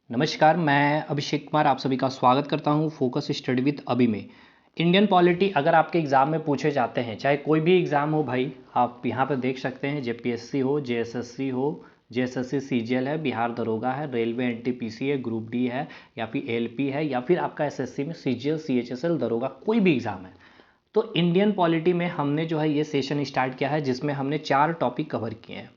नमस्कार, मैं अभिषेक कुमार आप सभी का स्वागत करता हूं फोकस स्टडी विद अभी में। इंडियन पॉलिटी अगर आपके एग्ज़ाम में पूछे जाते हैं, चाहे कोई भी एग्ज़ाम हो भाई, आप यहां पर देख सकते हैं जेपीएससी हो, जेएसएससी हो, जेएसएससी सीजीएल है, बिहार दरोगा है, रेलवे एनटीपीसी है, ग्रुप डी है, या फिर एलपी है, या फिर आपका एसएससी में सीजीएल सीएचएसएल दरोगा कोई भी एग्ज़ाम है। तो इंडियन पॉलिटी में हमने जो है ये सेशन स्टार्ट किया है जिसमें हमने 4 टॉपिक कवर किए हैं।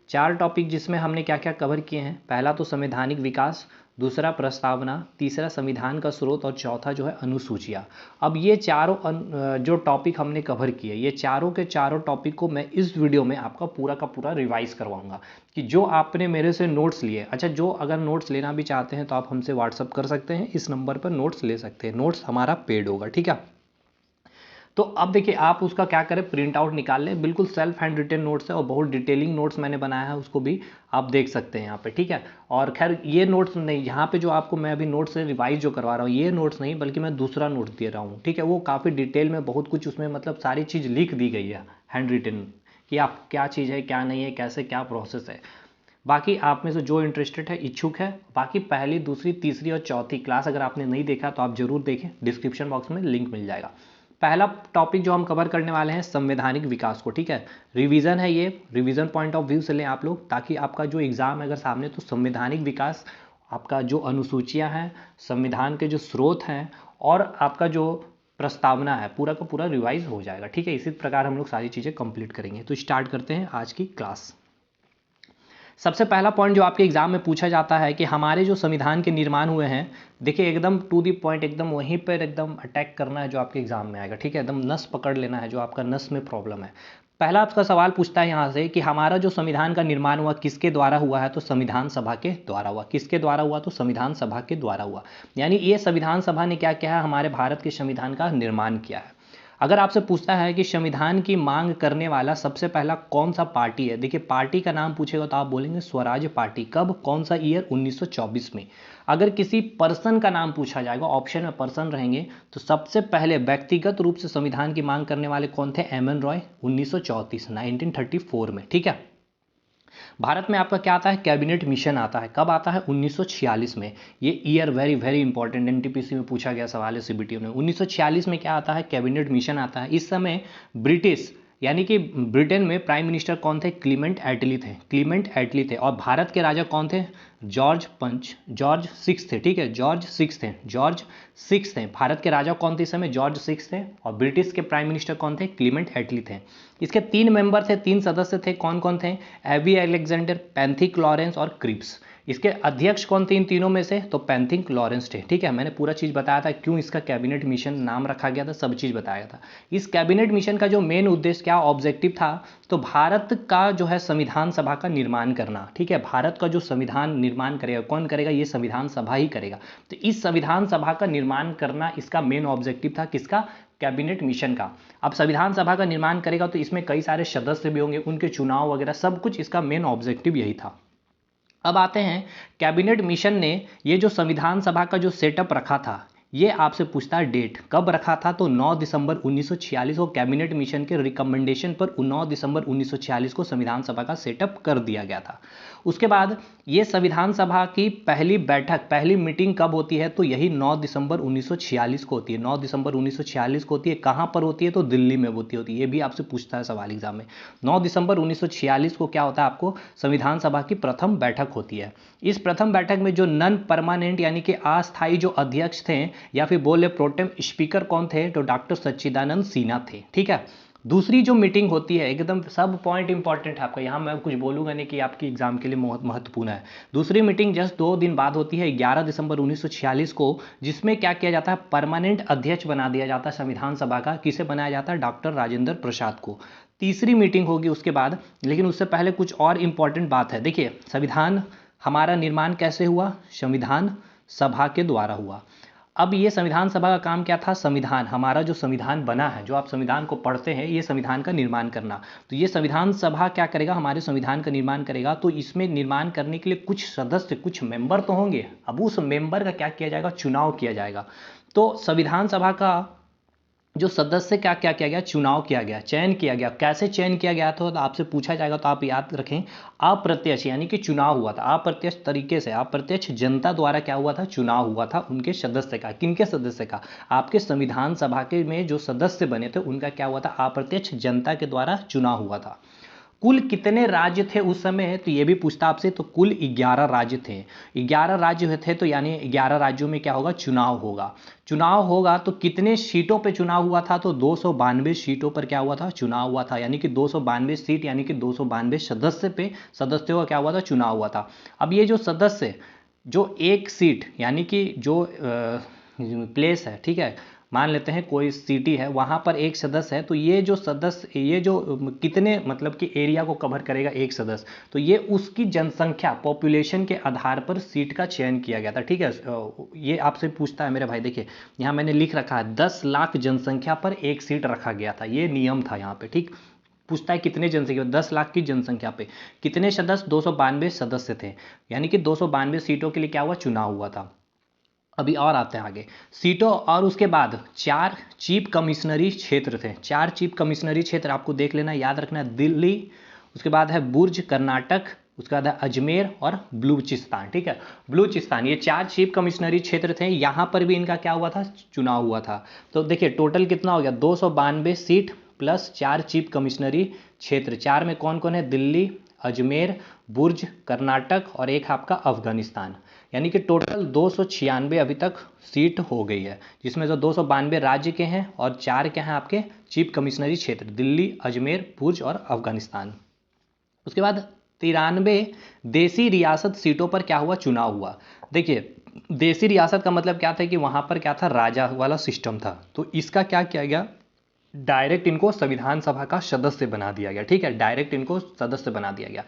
4 टॉपिक जिसमें हमने क्या क्या कवर किए हैं, पहला तो संवैधानिक विकास, दूसरा प्रस्तावना, तीसरा संविधान का स्रोत और चौथा जो है अनुसूचियाँ। अब ये चारों जो टॉपिक हमने कवर किए, ये चारों के चारों टॉपिक को मैं इस वीडियो में आपका पूरा का पूरा रिवाइज करवाऊंगा कि जो आपने मेरे से नोट्स लिए। अच्छा, जो अगर नोट्स लेना भी चाहते हैं तो आप हमसे व्हाट्सअप कर सकते हैं, इस नंबर पर नोट्स ले सकते हैं। नोट्स हमारा पेड होगा, ठीक है। तो अब देखिए, आप उसका क्या करें, प्रिंट आउट निकाल लें। बिल्कुल सेल्फ हैंड रिटन नोट्स है और बहुत डिटेलिंग नोट्स मैंने बनाया है, उसको भी आप देख सकते हैं यहाँ पे, ठीक है। और खैर ये नोट्स नहीं, यहाँ पे जो आपको मैं अभी नोट्स से रिवाइज जो करवा रहा हूँ, ये नोट्स नहीं बल्कि मैं दूसरा नोट्स दे रहा हूँ, ठीक है। वो काफ़ी डिटेल में बहुत कुछ उसमें मतलब सारी चीज़ लिख दी गई है हैंड रिटन, कि आप क्या चीज़ है क्या नहीं है, कैसे क्या प्रोसेस है। बाकी आप में से जो इंटरेस्टेड है, इच्छुक है, बाकी पहली दूसरी तीसरी और चौथी क्लास अगर आपने नहीं देखा तो आप जरूर देखें, डिस्क्रिप्शन बॉक्स में लिंक मिल जाएगा। पहला टॉपिक जो हम कवर करने वाले हैं संवैधानिक विकास को, ठीक है। रिवीजन है, ये रिवीजन पॉइंट ऑफ व्यू से लें आप लोग, ताकि आपका जो एग्जाम है अगर सामने, तो संवैधानिक विकास, आपका जो अनुसूचियां हैं, संविधान के जो स्रोत हैं और आपका जो प्रस्तावना है, पूरा का पूरा रिवाइज हो जाएगा, ठीक है। इसी प्रकार हम लोग सारी चीज़ें कंप्लीट करेंगे। तो स्टार्ट करते हैं आज की क्लास। सबसे पहला पॉइंट जो आपके एग्जाम में पूछा जाता है कि हमारे जो संविधान के निर्माण हुए हैं, देखिए एकदम टू दी पॉइंट, एकदम वहीं पर एकदम अटैक करना है जो आपके एग्जाम में आएगा, ठीक है। एकदम नस पकड़ लेना है जो आपका नस में प्रॉब्लम है। पहला आपका सवाल पूछता है यहाँ से कि हमारा जो संविधान का निर्माण हुआ किसके द्वारा हुआ है, तो संविधान सभा के द्वारा हुआ। किसके द्वारा हुआ, तो संविधान सभा के द्वारा हुआ। यानी ये संविधान सभा ने क्या किया है, हमारे भारत के संविधान का निर्माण किया है। अगर आपसे पूछता है कि संविधान की मांग करने वाला सबसे पहला कौन सा पार्टी है, देखिए पार्टी का नाम पूछेगा तो आप बोलेंगे स्वराज पार्टी। कब, कौन सा ईयर, 1924 में। अगर किसी पर्सन का नाम पूछा जाएगा, ऑप्शन में पर्सन रहेंगे, तो सबसे पहले व्यक्तिगत रूप से संविधान की मांग करने वाले कौन थे, एम एन रॉय, 1934 1934 में, ठीक है। भारत में आपका क्या आता है, कैबिनेट मिशन आता है। कब आता है, 1946 में। ये year very very important, NTPC में पूछा गया सवाल है, सीबीटी में। 1946 में क्या आता है, कैबिनेट मिशन आता है। इस समय ब्रिटिश यानी कि ब्रिटेन में प्राइम मिनिस्टर कौन थे, क्लीमेंट एटली थे। क्लीमेंट एटली थे। और भारत के राजा कौन थे, जॉर्ज सिक्स थे, ठीक है। जॉर्ज सिक्स थे। भारत के राजा कौन थे इस समय, जॉर्ज सिक्स थे। और ब्रिटिश के प्राइम मिनिस्टर कौन थे, क्लीमेंट एटली थे। इसके 3 मेंबर थे, 3 सदस्य थे। कौन कौन थे, एवी अलेक्जेंडर, पैंथिक लॉरेंस और क्रिप्स। इसके अध्यक्ष कौन थे इन तीनों में से, तो पैंथिक लॉरेंस थे, ठीक है। मैंने पूरा चीज़ बताया था क्यों इसका कैबिनेट मिशन नाम रखा गया था, सब चीज़ बताया था। इस कैबिनेट मिशन का जो मेन उद्देश्य, क्या ऑब्जेक्टिव था, तो भारत का जो है संविधान सभा का निर्माण करना, ठीक है। भारत का जो संविधान निर्माण करेगा, कौन करेगा, ये संविधान सभा ही करेगा। तो इस संविधान सभा का निर्माण करना इसका मेन ऑब्जेक्टिव था, किसका, कैबिनेट मिशन का। अब संविधान सभा का निर्माण करेगा तो इसमें कई सारे सदस्य भी होंगे, उनके चुनाव वगैरह सब कुछ, इसका मेन ऑब्जेक्टिव यही था। अब आते हैं, कैबिनेट मिशन ने ये जो संविधान सभा का जो सेटअप रखा था, ये आपसे पूछता है डेट कब रखा था, तो 9 दिसंबर 1946 को कैबिनेट मिशन के रिकमेंडेशन पर 9 दिसंबर 1946 को संविधान सभा का सेटअप कर दिया गया था। उसके बाद ये संविधान सभा की पहली बैठक, पहली मीटिंग कब होती है, तो यही 9 दिसंबर 1946 को होती है। 9 दिसंबर 1946 को होती है। कहाँ पर होती है, तो दिल्ली में होती है। ये भी आपसे पूछता है सवाल एग्जाम में। 9 दिसंबर 1946 को क्या होता है, आपको संविधान सभा की प्रथम बैठक होती है। इस प्रथम बैठक में जो नॉन परमानेंट यानी कि अस्थायी जो अध्यक्ष थे, या फिर बोले प्रोटेम स्पीकर कौन थे, तो डॉक्टर सच्चिदानंद सिन्हा थे, ठीक है। दूसरी जो मीटिंग होती है, एकदम सब पॉइंट इंपॉर्टेंट है आपका, यहाँ मैं कुछ बोलूंगा नहीं कि आपकी एग्जाम के लिए बहुत महत्वपूर्ण है। दूसरी मीटिंग जस्ट 2 दिन बाद होती है, 11 दिसंबर 1946 को, जिसमें क्या किया जाता है, परमानेंट अध्यक्ष बना दिया जाता है संविधान सभा का। किसे बनाया जाता है, डॉक्टर राजेंद्र प्रसाद को। तीसरी मीटिंग होगी उसके बाद, लेकिन उससे पहले कुछ और इंपॉर्टेंट बात है। देखिए, संविधान हमारा निर्माण कैसे हुआ, संविधान सभा के द्वारा हुआ। अब ये संविधान सभा का काम क्या था, संविधान, हमारा जो संविधान बना है, जो आप संविधान को पढ़ते हैं, ये संविधान का निर्माण करना। तो ये संविधान सभा क्या करेगा, हमारे संविधान का निर्माण करेगा। तो इसमें निर्माण करने के लिए कुछ सदस्य, कुछ मेंबर तो होंगे। अब उस मेंबर का क्या किया जाएगा, चुनाव किया जाएगा। तो संविधान सभा का जो सदस्य का क्या किया गया, चुनाव किया गया, चयन किया गया। कैसे चयन किया गया था तो आपसे पूछा जाएगा, तो आप याद रखें अप्रत्यक्ष, यानी कि चुनाव हुआ था अप्रत्यक्ष तरीके से, अप्रत्यक्ष जनता द्वारा क्या हुआ था, चुनाव हुआ था उनके सदस्य का। किनके सदस्य का? आपके संविधान सभा के में जो सदस्य बने थे उनका क्या हुआ था, अप्रत्यक्ष जनता के द्वारा चुनाव हुआ था। कुल कितने राज्य थे उस समय, तो ये भी पूछता आपसे। तो कुल 11 राज्य थे। 11 राज्य थे, तो यानी 11 राज्यों में क्या होगा, चुनाव होगा। चुनाव होगा तो कितने सीटों पे चुनाव हुआ था, तो 292 सीटों पर क्या हुआ था, चुनाव हुआ था। यानी कि 292 सीट, यानी कि 292 सदस्य पे, सदस्यों का क्या हुआ था, चुनाव हुआ था। अब ये जो सदस्य, जो एक सीट, यानी कि जो प्लेस है, ठीक है, मान लेते हैं कोई सिटी है, वहाँ पर एक सदस्य है, तो ये जो सदस्य, ये जो कितने मतलब कि एरिया को कवर करेगा एक सदस्य, तो ये उसकी जनसंख्या, पॉपुलेशन के आधार पर सीट का चयन किया गया था। ठीक है, ये आपसे पूछता है मेरे भाई, देखिए यहाँ मैंने लिख रखा है 10 लाख जनसंख्या पर एक सीट रखा गया था, ये नियम था यहाँ पे। ठीक, पूछता है कितने जनसंख्या, 10 लाख की जनसंख्या पे कितने सदस्य, 292 सदस्य थे, यानी कि 292 सीटों के लिए क्या हुआ, चुनाव हुआ था। अभी और आते हैं आगे सीटों, और उसके बाद 4 चीफ कमिश्नरी क्षेत्र थे। 4 चीफ कमिश्नरी क्षेत्र आपको देख लेना, याद रखना है। दिल्ली, उसके बाद है बुर्ज कर्नाटक, उसके बाद है अजमेर और बलूचिस्तान। ठीक है, बलूचिस्तान, ये 4 चीफ कमिश्नरी क्षेत्र थे। यहाँ पर भी इनका क्या हुआ था, चुनाव हुआ था। तो देखिए टोटल कितना हो गया, 292 सीट प्लस 4 चीफ कमिश्नरी क्षेत्र। 4 में कौन कौन है, दिल्ली, अजमेर, बुर्ज कर्नाटक और एक आपका अफगानिस्तान। यानी कि टोटल 296 अभी तक सीट हो गई है, जिसमें से 292 राज्य के हैं और 4 के हैं आपके चीफ कमिश्नरी क्षेत्र, दिल्ली, अजमेर, बुर्ज और अफगानिस्तान। उसके बाद 93 देसी रियासत सीटों पर क्या हुआ, चुनाव हुआ। देखिए देसी रियासत का मतलब क्या था कि वहां पर क्या था, राजा वाला सिस्टम था। तो इसका क्या किया गया, डायरेक्ट इनको संविधान सभा का सदस्य बना दिया गया। ठीक है, डायरेक्ट इनको सदस्य बना दिया गया।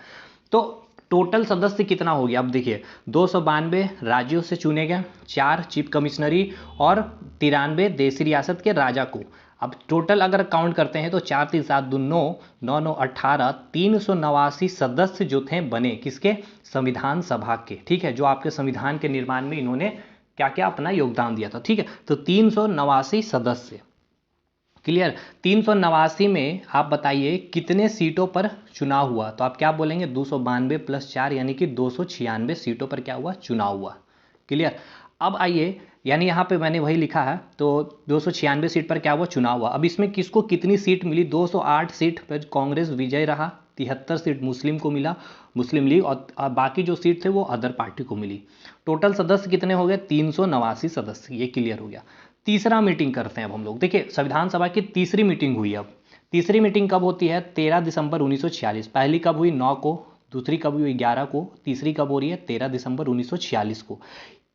तो टोटल सदस्य कितना हो गया, अब देखिए 292 राज्यों से चुने गए, 4 चीफ कमिश्नरी और 93 देसी रियासत के राजा को। अब टोटल अगर काउंट करते हैं तो 4 3 7 2 9 9 9 18 389 सदस्य जो थे बने, किसके, संविधान सभा के। ठीक है, जो आपके संविधान के निर्माण में इन्होंने क्या क्या अपना योगदान दिया था। ठीक है, तो 389 सदस्य, क्लियर। 389 में आप बताइए कितने सीटों पर चुनाव हुआ, तो आप क्या बोलेंगे, 292 प्लस 4 यानी कि 296 सीटों पर क्या हुआ, चुनाव हुआ। क्लियर। अब आइए, यानी यहाँ पे मैंने वही लिखा है, तो 296 सीट पर क्या हुआ, चुनाव हुआ। अब इसमें किसको कितनी सीट मिली, 208 सीट पर कांग्रेस विजय रहा, 73 सीट मुस्लिम को मिला, मुस्लिम लीग, और बाकी जो सीट थे वो अदर पार्टी को मिली। टोटल सदस्य कितने हो गए, 389 सदस्य, ये क्लियर हो गया। तीसरा मीटिंग करते हैं अब हम लोग। देखिए संविधान सभा की तीसरी मीटिंग हुई। अब तीसरी मीटिंग कब होती है, 13 दिसंबर 1946। पहली कब हुई, 9 को, दूसरी कब हुई, 11 को, तीसरी कब हो रही है, 13 दिसंबर 1946 को।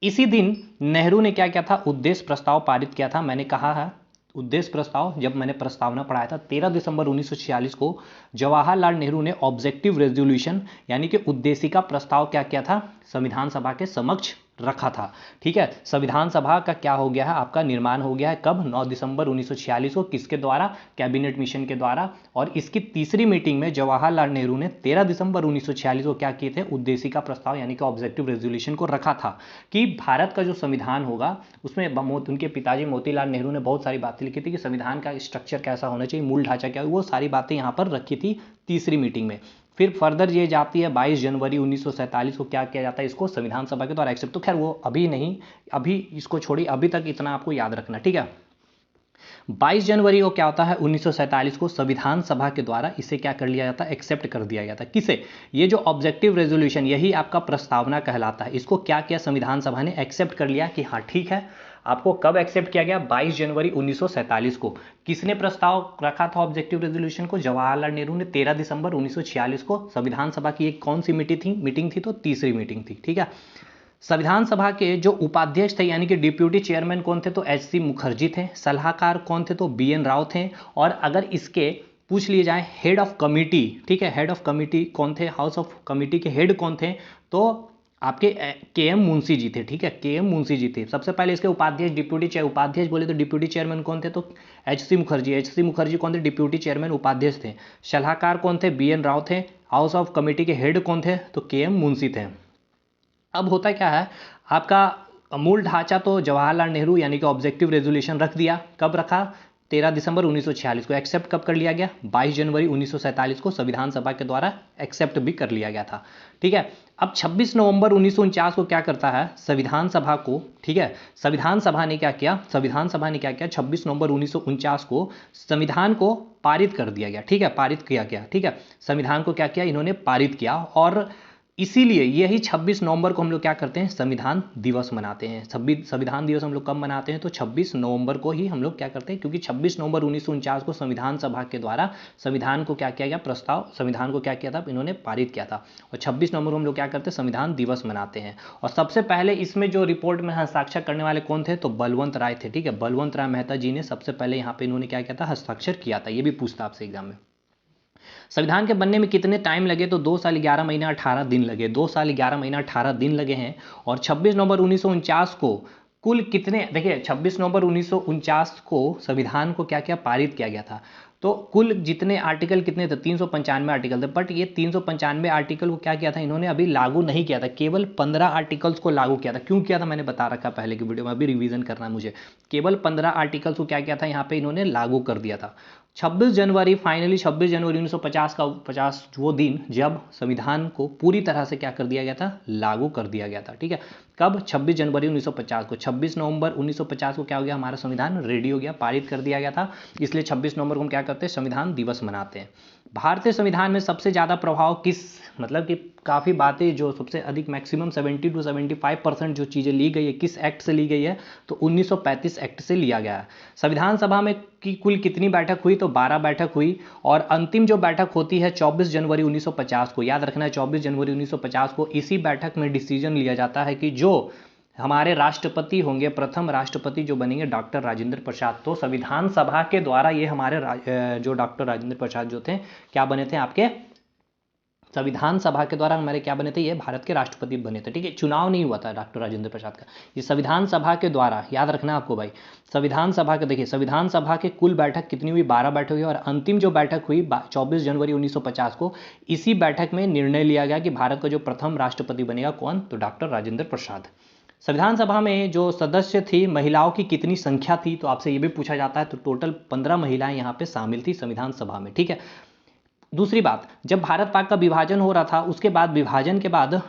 इसी दिन नेहरू ने क्या किया था, उद्देश्य प्रस्ताव पारित किया था। मैंने कहा है उद्देश्य प्रस्ताव, जब मैंने प्रस्तावना पढ़ाया था 13 दिसंबर 1946 को, जवाहरलाल नेहरू ने ऑब्जेक्टिव रेजोल्यूशन यानी कि उद्देशिका प्रस्ताव क्या किया था, संविधान सभा के समक्ष रखा था। ठीक है, संविधान सभा का क्या हो गया है, आपका निर्माण हो गया है कब, 9 दिसंबर 1946 को, किसके द्वारा, कैबिनेट मिशन के द्वारा। और इसकी तीसरी मीटिंग में जवाहरलाल नेहरू ने 13 दिसंबर 1946 को क्या किए थे, उद्देशिका प्रस्ताव यानी कि ऑब्जेक्टिव रेजोल्यूशन को रखा था कि भारत का जो संविधान होगा उसमें उनके पिताजी मोतीलाल नेहरू ने बहुत सारी बातें लिखी थी कि संविधान का स्ट्रक्चर कैसा होना चाहिए, मूल ढांचा क्या, वो सारी बातें यहाँ पर रखी थी तीसरी मीटिंग में। फिर फर्दर ये जाती है 22 जनवरी 1947 को, क्या किया जाता है, इसको संविधान सभा के द्वारा एक्सेप्ट। तो खैर वो अभी नहीं, अभी इसको छोड़िए, अभी तक इतना आपको याद रखना। ठीक है, 22 जनवरी को क्या होता है, 1947 को संविधान सभा के द्वारा इसे क्या कर लिया जाता है, एक्सेप्ट कर दिया गया था। किसे, ये जो ऑब्जेक्टिव रेजोल्यूशन, यही आपका प्रस्तावना कहलाता है। इसको क्या किया, संविधान सभा ने एक्सेप्ट कर लिया कि हाँ ठीक है। आपको कब एक्सेप्ट किया गया, 22 जनवरी 1947 को। किसने प्रस्ताव रखा था ऑब्जेक्टिव रेजोल्यूशन को, जवाहरलाल नेहरू ने। 13 दिसंबर 1946 को संविधान सभा की एक कौन सी मीटिंग थी, तो तीसरी मीटिंग थी। ठीक है, संविधान सभा के जो उपाध्यक्ष थे यानी कि डिप्यूटी चेयरमैन कौन थे, तो एच सी मुखर्जी थे। सलाहकार कौन थे, तो बी एन राव थे। और अगर इसके पूछ लिए जाए हेड ऑफ कमिटी, ठीक है, हेड ऑफ कमिटी कौन थे, हाउस ऑफ कमिटी के हेड कौन थे, तो आपके के एम मुंशी जी थे। ठीक है, के एम मुंशी जी थे। सबसे पहले इसके उपाध्यक्ष, उपाध्यक्ष बोले तो डिप्यूटी चेयरमैन कौन थे, तो एच सी मुखर्जी कौन थे, डिप्यूटी चेयरमैन उपाध्यक्ष थे। सलाहकार कौन थे, बी एन राव थे। हाउस ऑफ कमिटी के हेड कौन थे, तो के एम मुंशी थे। अब होता क्या है, आपका मूल ढांचा तो जवाहरलाल नेहरू यानी कि ऑब्जेक्टिव रेजोल्यूशन रख दिया। कब रखा, 13 दिसंबर 1946 को। एक्सेप्ट कब कर लिया गया? 22 जनवरी 1947 को संविधान सभा के द्वारा एक्सेप्ट भी कर लिया गया था। ठीक है, अब 26 नवंबर 1949 को क्या करता है संविधान सभा को, ठीक है, संविधान सभा ने क्या किया, 26 नवंबर 1949 को संविधान को पारित कर दिया गया। ठीक है, पारित किया गया। ठीक है, संविधान को क्या किया इन्होंने, पारित किया। और इसीलिए यही 26 नवंबर को हम लोग क्या करते हैं, संविधान दिवस मनाते हैं। संविधान दिवस हम लोग कब मनाते हैं, तो 26 नवंबर को ही हम लोग क्या करते हैं, क्योंकि 26 नवंबर 1949 को संविधान सभा के द्वारा संविधान को क्या किया गया, प्रस्ताव संविधान को क्या किया था, इन्होंने पारित किया था। और 26 नवंबर को हम लोग क्या करते हैं, संविधान दिवस मनाते हैं। और सबसे पहले इसमें जो रिपोर्ट में हस्ताक्षर करने वाले कौन थे, तो बलवंत राय थे। ठीक है, बलवंत राय मेहता जी ने सबसे पहले यहाँ पे इन्होंने क्या किया था, हस्ताक्षर किया था। ये भी पूछता आपसे एग्जाम में। संविधान के बनने में कितने टाइम लगे, तो 2 साल 11 महीना 18 दिन लगे। 2 साल 11 महीना 18 दिन लगे हैं। और 26 नवंबर 1949 को कुल कितने, देखिए 26 नवंबर 1949 को संविधान को क्या क्या पारित किया गया था, तो कुल जितने आर्टिकल कितने थे, 395 आर्टिकल थे। बट ये 395 आर्टिकल को क्या किया था इन्होंने, अभी लागू नहीं किया था, केवल 15 आर्टिकल्स को लागू किया था। क्यों किया था मैंने बता रखा पहले की वीडियो में, अभी रिवीजन करना है मुझे। केवल 15 आर्टिकल्स को क्या किया था यहाँ पे इन्होंने लागू कर दिया था। 26 जनवरी 1950 का 50 वो दिन जब संविधान को पूरी तरह से क्या कर दिया गया था, लागू कर दिया गया था। ठीक है, कब, 26 जनवरी 1950 को। 26 नवंबर 1950 को क्या हो गया, हमारा संविधान रेडी हो गया, पारित कर दिया गया था। इसलिए 26 नवंबर को हम क्या करते हैं, संविधान दिवस मनाते हैं। भारतीय संविधान में सबसे ज़्यादा प्रभाव किस, मतलब कि काफ़ी बातें जो सबसे अधिक मैक्सिमम 70 to 75% जो चीज़ें ली गई है किस एक्ट से ली गई है, तो 1935 एक्ट से लिया गया है। संविधान सभा में की कुल कितनी बैठक हुई, तो 12 बैठक हुई। और अंतिम जो बैठक होती है 24 जनवरी 1950 को, याद रखना है 24 जनवरी 1950 को। इसी बैठक में डिसीजन लिया जाता है कि जो हमारे राष्ट्रपति होंगे, प्रथम राष्ट्रपति जो बनेंगे डॉक्टर राजेंद्र प्रसाद। तो संविधान सभा के द्वारा ये हमारे जो डॉक्टर राजेंद्र प्रसाद जो थे क्या बने थे, आपके संविधान सभा के द्वारा हमारे क्या बने थे, ये भारत के राष्ट्रपति बने थे। ठीक है, चुनाव नहीं हुआ था डॉक्टर राजेंद्र प्रसाद का, ये संविधान सभा के द्वारा, याद रखना आपको भाई। संविधान सभा के, देखिए संविधान सभा के कुल बैठक कितनी हुई, 12 बैठक हुई। और अंतिम जो बैठक हुई 24 जनवरी 1950 को, इसी बैठक में निर्णय लिया गया कि भारत का जो प्रथम राष्ट्रपति बनेगा कौन, तो डॉक्टर राजेंद्र प्रसाद। संविधान सभा में जो सदस्य थी, महिलाओं की कितनी संख्या थी, तो आपसे ये भी पूछा जाता है। तो टोटल 15 महिलाएं यहाँ पे शामिल थी संविधान सभा में। ठीक है, दूसरी बात, जब भारत पाक का विभाजन हो रहा था, उसके बाद विभाजन के बाद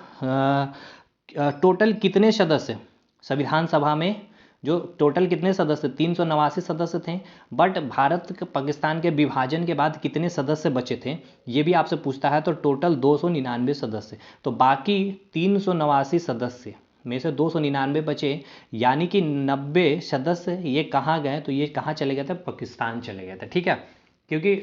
टोटल कितने सदस्य संविधान सभा में, जो टोटल कितने सदस्य, 389 सदस्य थे। बट भारत पाकिस्तान के विभाजन के बाद कितने सदस्य बचे थे, ये भी आपसे पूछता है। तो टोटल 299 सदस्य। तो बाकी 389 सदस्य में से 299 बचे, यानी कि 90 सदस्य ये कहाँ गए, तो ये कहाँ चले गए थे, पाकिस्तान चले गए थे। ठीक है, क्योंकि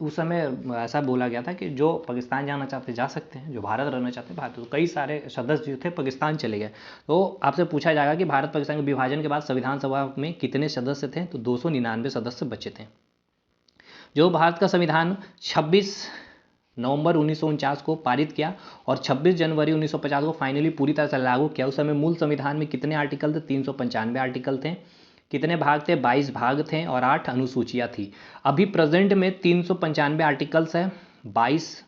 उस समय ऐसा बोला गया था कि जो पाकिस्तान जाना चाहते जा सकते हैं, जो भारत रहना चाहते हैं भारत, तो कई सारे सदस्य जो थे पाकिस्तान चले गए। तो आपसे पूछा जाएगा कि भारत पाकिस्तान के विभाजन के बाद संविधान सभा में कितने सदस्य थे, तो 299 सदस्य बचे थे। जो भारत का संविधान 26 नवंबर 1949 को पारित किया और 26 जनवरी 1950 को फाइनली पूरी तरह से लागू किया। उस समय मूल संविधान में कितने आर्टिकल थे, 395 आर्टिकल थे। कितने भाग थे, 22 भाग थे और 8 अनुसूचियाँ थी। अभी प्रेजेंट में 395 आर्टिकल्स है, 22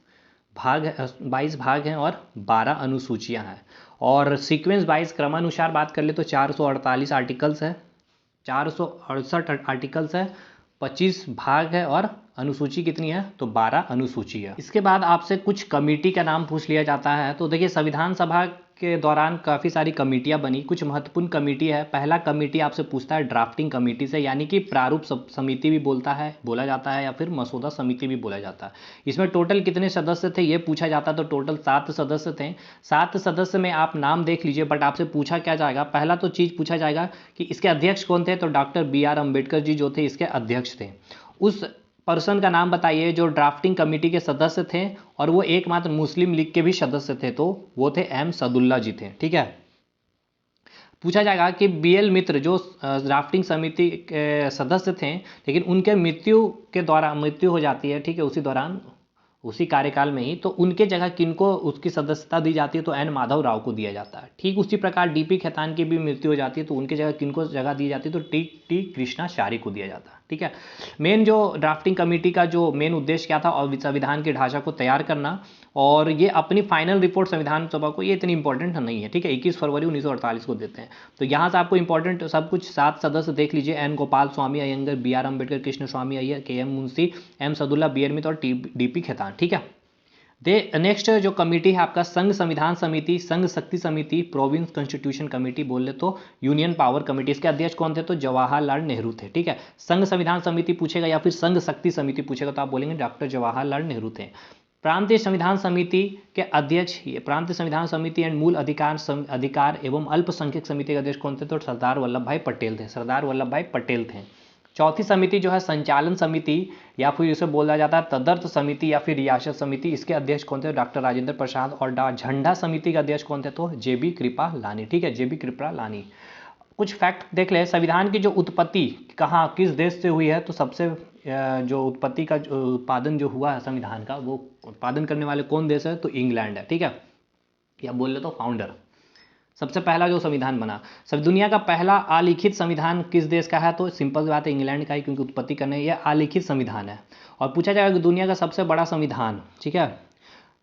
भाग हैं और 12 अनुसूचियाँ हैं। और सीक्वेंस वाइज क्रमानुसार बात कर ले तो 448 आर्टिकल्स है, 468 आर्टिकल्स है, 25 भाग है और अनुसूची कितनी है, तो 12 अनुसूची है। इसके बाद आपसे कुछ कमेटी का नाम पूछ लिया जाता है। तो देखिए संविधान सभा के दौरान काफ़ी सारी कमेटियां बनी, कुछ महत्वपूर्ण कमेटी है। पहला कमेटी आपसे पूछता है ड्राफ्टिंग कमेटी से, यानी कि प्रारूप समिति भी बोला जाता है या फिर मसौदा समिति भी बोला जाता है। इसमें टोटल कितने सदस्य थे ये पूछा जाता है, तो टोटल 7 सदस्य थे। 7 सदस्य में आप नाम देख लीजिए, बट आपसे पूछा क्या जाएगा, पहला तो चीज़ पूछा जाएगा कि इसके अध्यक्ष कौन थे, तो डॉक्टर BR अम्बेडकर जी जो थे इसके अध्यक्ष थे। उस पर्सन का नाम बताइए जो ड्राफ्टिंग कमेटी के सदस्य थे और वो एकमात्र मुस्लिम लीग के भी सदस्य थे, तो वो थे M सदुल्ला जी थे। ठीक है, पूछा जाएगा कि BL मित्र जो ड्राफ्टिंग समिति के सदस्य थे, लेकिन उनके मृत्यु हो जाती है। ठीक है, उसी दौरान उसी कार्यकाल में ही, तो उनके जगह किनको उसकी सदस्यता दी जाती है, तो N माधव राव को दिया जाता है। ठीक उसी प्रकार DP खेतान की भी मृत्यु हो जाती है, तो उनके जगह किनको जगह दी जाती है, तो T कृष्णाचारी को दिया जाता है। ठीक है। मेन जो ड्राफ्टिंग कमेटी का जो मेन उद्देश्य क्या था, और संविधान के ढांचा को तैयार करना, और ये अपनी फाइनल रिपोर्ट संविधान सभा को, ये इतनी इंपॉर्टेंट नहीं है, ठीक है, 21 फरवरी 1948 को देते हैं। तो यहाँ से आपको इंपॉर्टेंट सब कुछ 7 सदस्य देख लीजिए, N Gopal Swami Ayyangar, B R Ambedkar, Krishna Swami Iyer, K M Munshi, M Saadulla, B R Mittal और डी पी खेतान, ठीक है। नेक्स्ट जो कमेटी है आपका संघ संविधान समिति, संघ शक्ति समिति, प्रोविंस कॉन्स्टिट्यूशन कमेटी बोल ले तो यूनियन पावर कमेटी। इसके अध्यक्ष कौन थे, तो जवाहरलाल नेहरू थे, ठीक है। संघ संविधान समिति पूछेगा या फिर संघ शक्ति समिति पूछेगा तो आप बोलेंगे डॉक्टर जवाहरलाल नेहरू थे। प्रांतीय संविधान समिति के अध्यक्ष, प्रांतीय संविधान समिति एंड मूल अधिकार एवं अल्पसंख्यक समिति के अध्यक्ष कौन थे, तो सरदार वल्लभ भाई पटेल थे, सरदार वल्लभ भाई पटेल थे। चौथी समिति जो है संचालन समिति, या फिर इसे बोला जाता है तदर्थ समिति या फिर रियासत समिति, इसके अध्यक्ष कौन थे, डॉक्टर राजेंद्र प्रसाद। और झंडा समिति के अध्यक्ष कौन थे, तो जेबी कृपलानी, ठीक है, जेबी कृपलानी। कुछ फैक्ट देख ले, संविधान की जो उत्पत्ति कहाँ किस देश से हुई है, तो सबसे जो उत्पत्ति का उत्पादन जो हुआ है संविधान का, वो उत्पादन करने वाले कौन देश है, तो इंग्लैंड है, ठीक है, या बोल ले तो फाउंडर। सबसे पहला जो संविधान बना, सब दुनिया का पहला अलिखित संविधान किस देश का है, तो सिंपल बात है इंग्लैंड का ही, क्योंकि उत्पत्ति करने ये अलिखित संविधान है। और पूछा जाएगा कि दुनिया का सबसे बड़ा संविधान, ठीक है,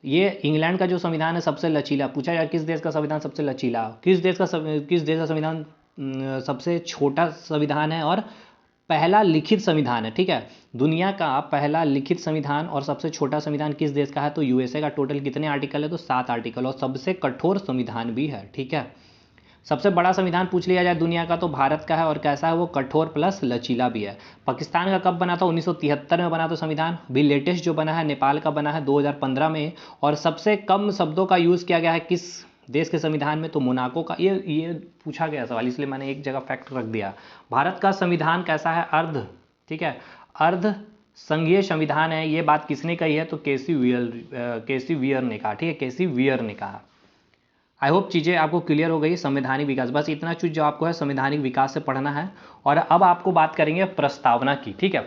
ये इंग्लैंड का जो संविधान है सबसे लचीला। पूछा जाएगा किस देश का संविधान सबसे लचीला, किस देश का संविधान सबसे छोटा संविधान है और पहला लिखित संविधान है, ठीक है। दुनिया का पहला लिखित संविधान और सबसे छोटा संविधान किस देश का है, तो यूएसए का। टोटल कितने आर्टिकल है, तो 7 आर्टिकल, और सबसे कठोर संविधान भी है, ठीक है। सबसे बड़ा संविधान पूछ लिया जाए दुनिया का, तो भारत का है, और कैसा है वो, कठोर प्लस लचीला भी है। पाकिस्तान का कब बना था, 1973 में बना था संविधान। भी लेटेस्ट जो बना है नेपाल का बना है 2015 में। और सबसे कम शब्दों का यूज़ किया गया है किस देश के संविधान में, तो मोनाको का। ये पूछा गया सवाल, इसलिए मैंने एक जगह फैक्ट रख दिया। भारत का संविधान कैसा है, अर्ध, ठीक है, अर्ध संघीय संविधान है। ये बात किसने कही है, तो केसी वियर ने कहा, ठीक है, केसी वियर ने कहा। आई होप चीज़ें आपको क्लियर हो गई। संवैधानिक विकास, बस इतना चीज़ जो आपको है संवैधानिक विकास से पढ़ना है। और अब आपको बात करेंगे प्रस्तावना की, ठीक है,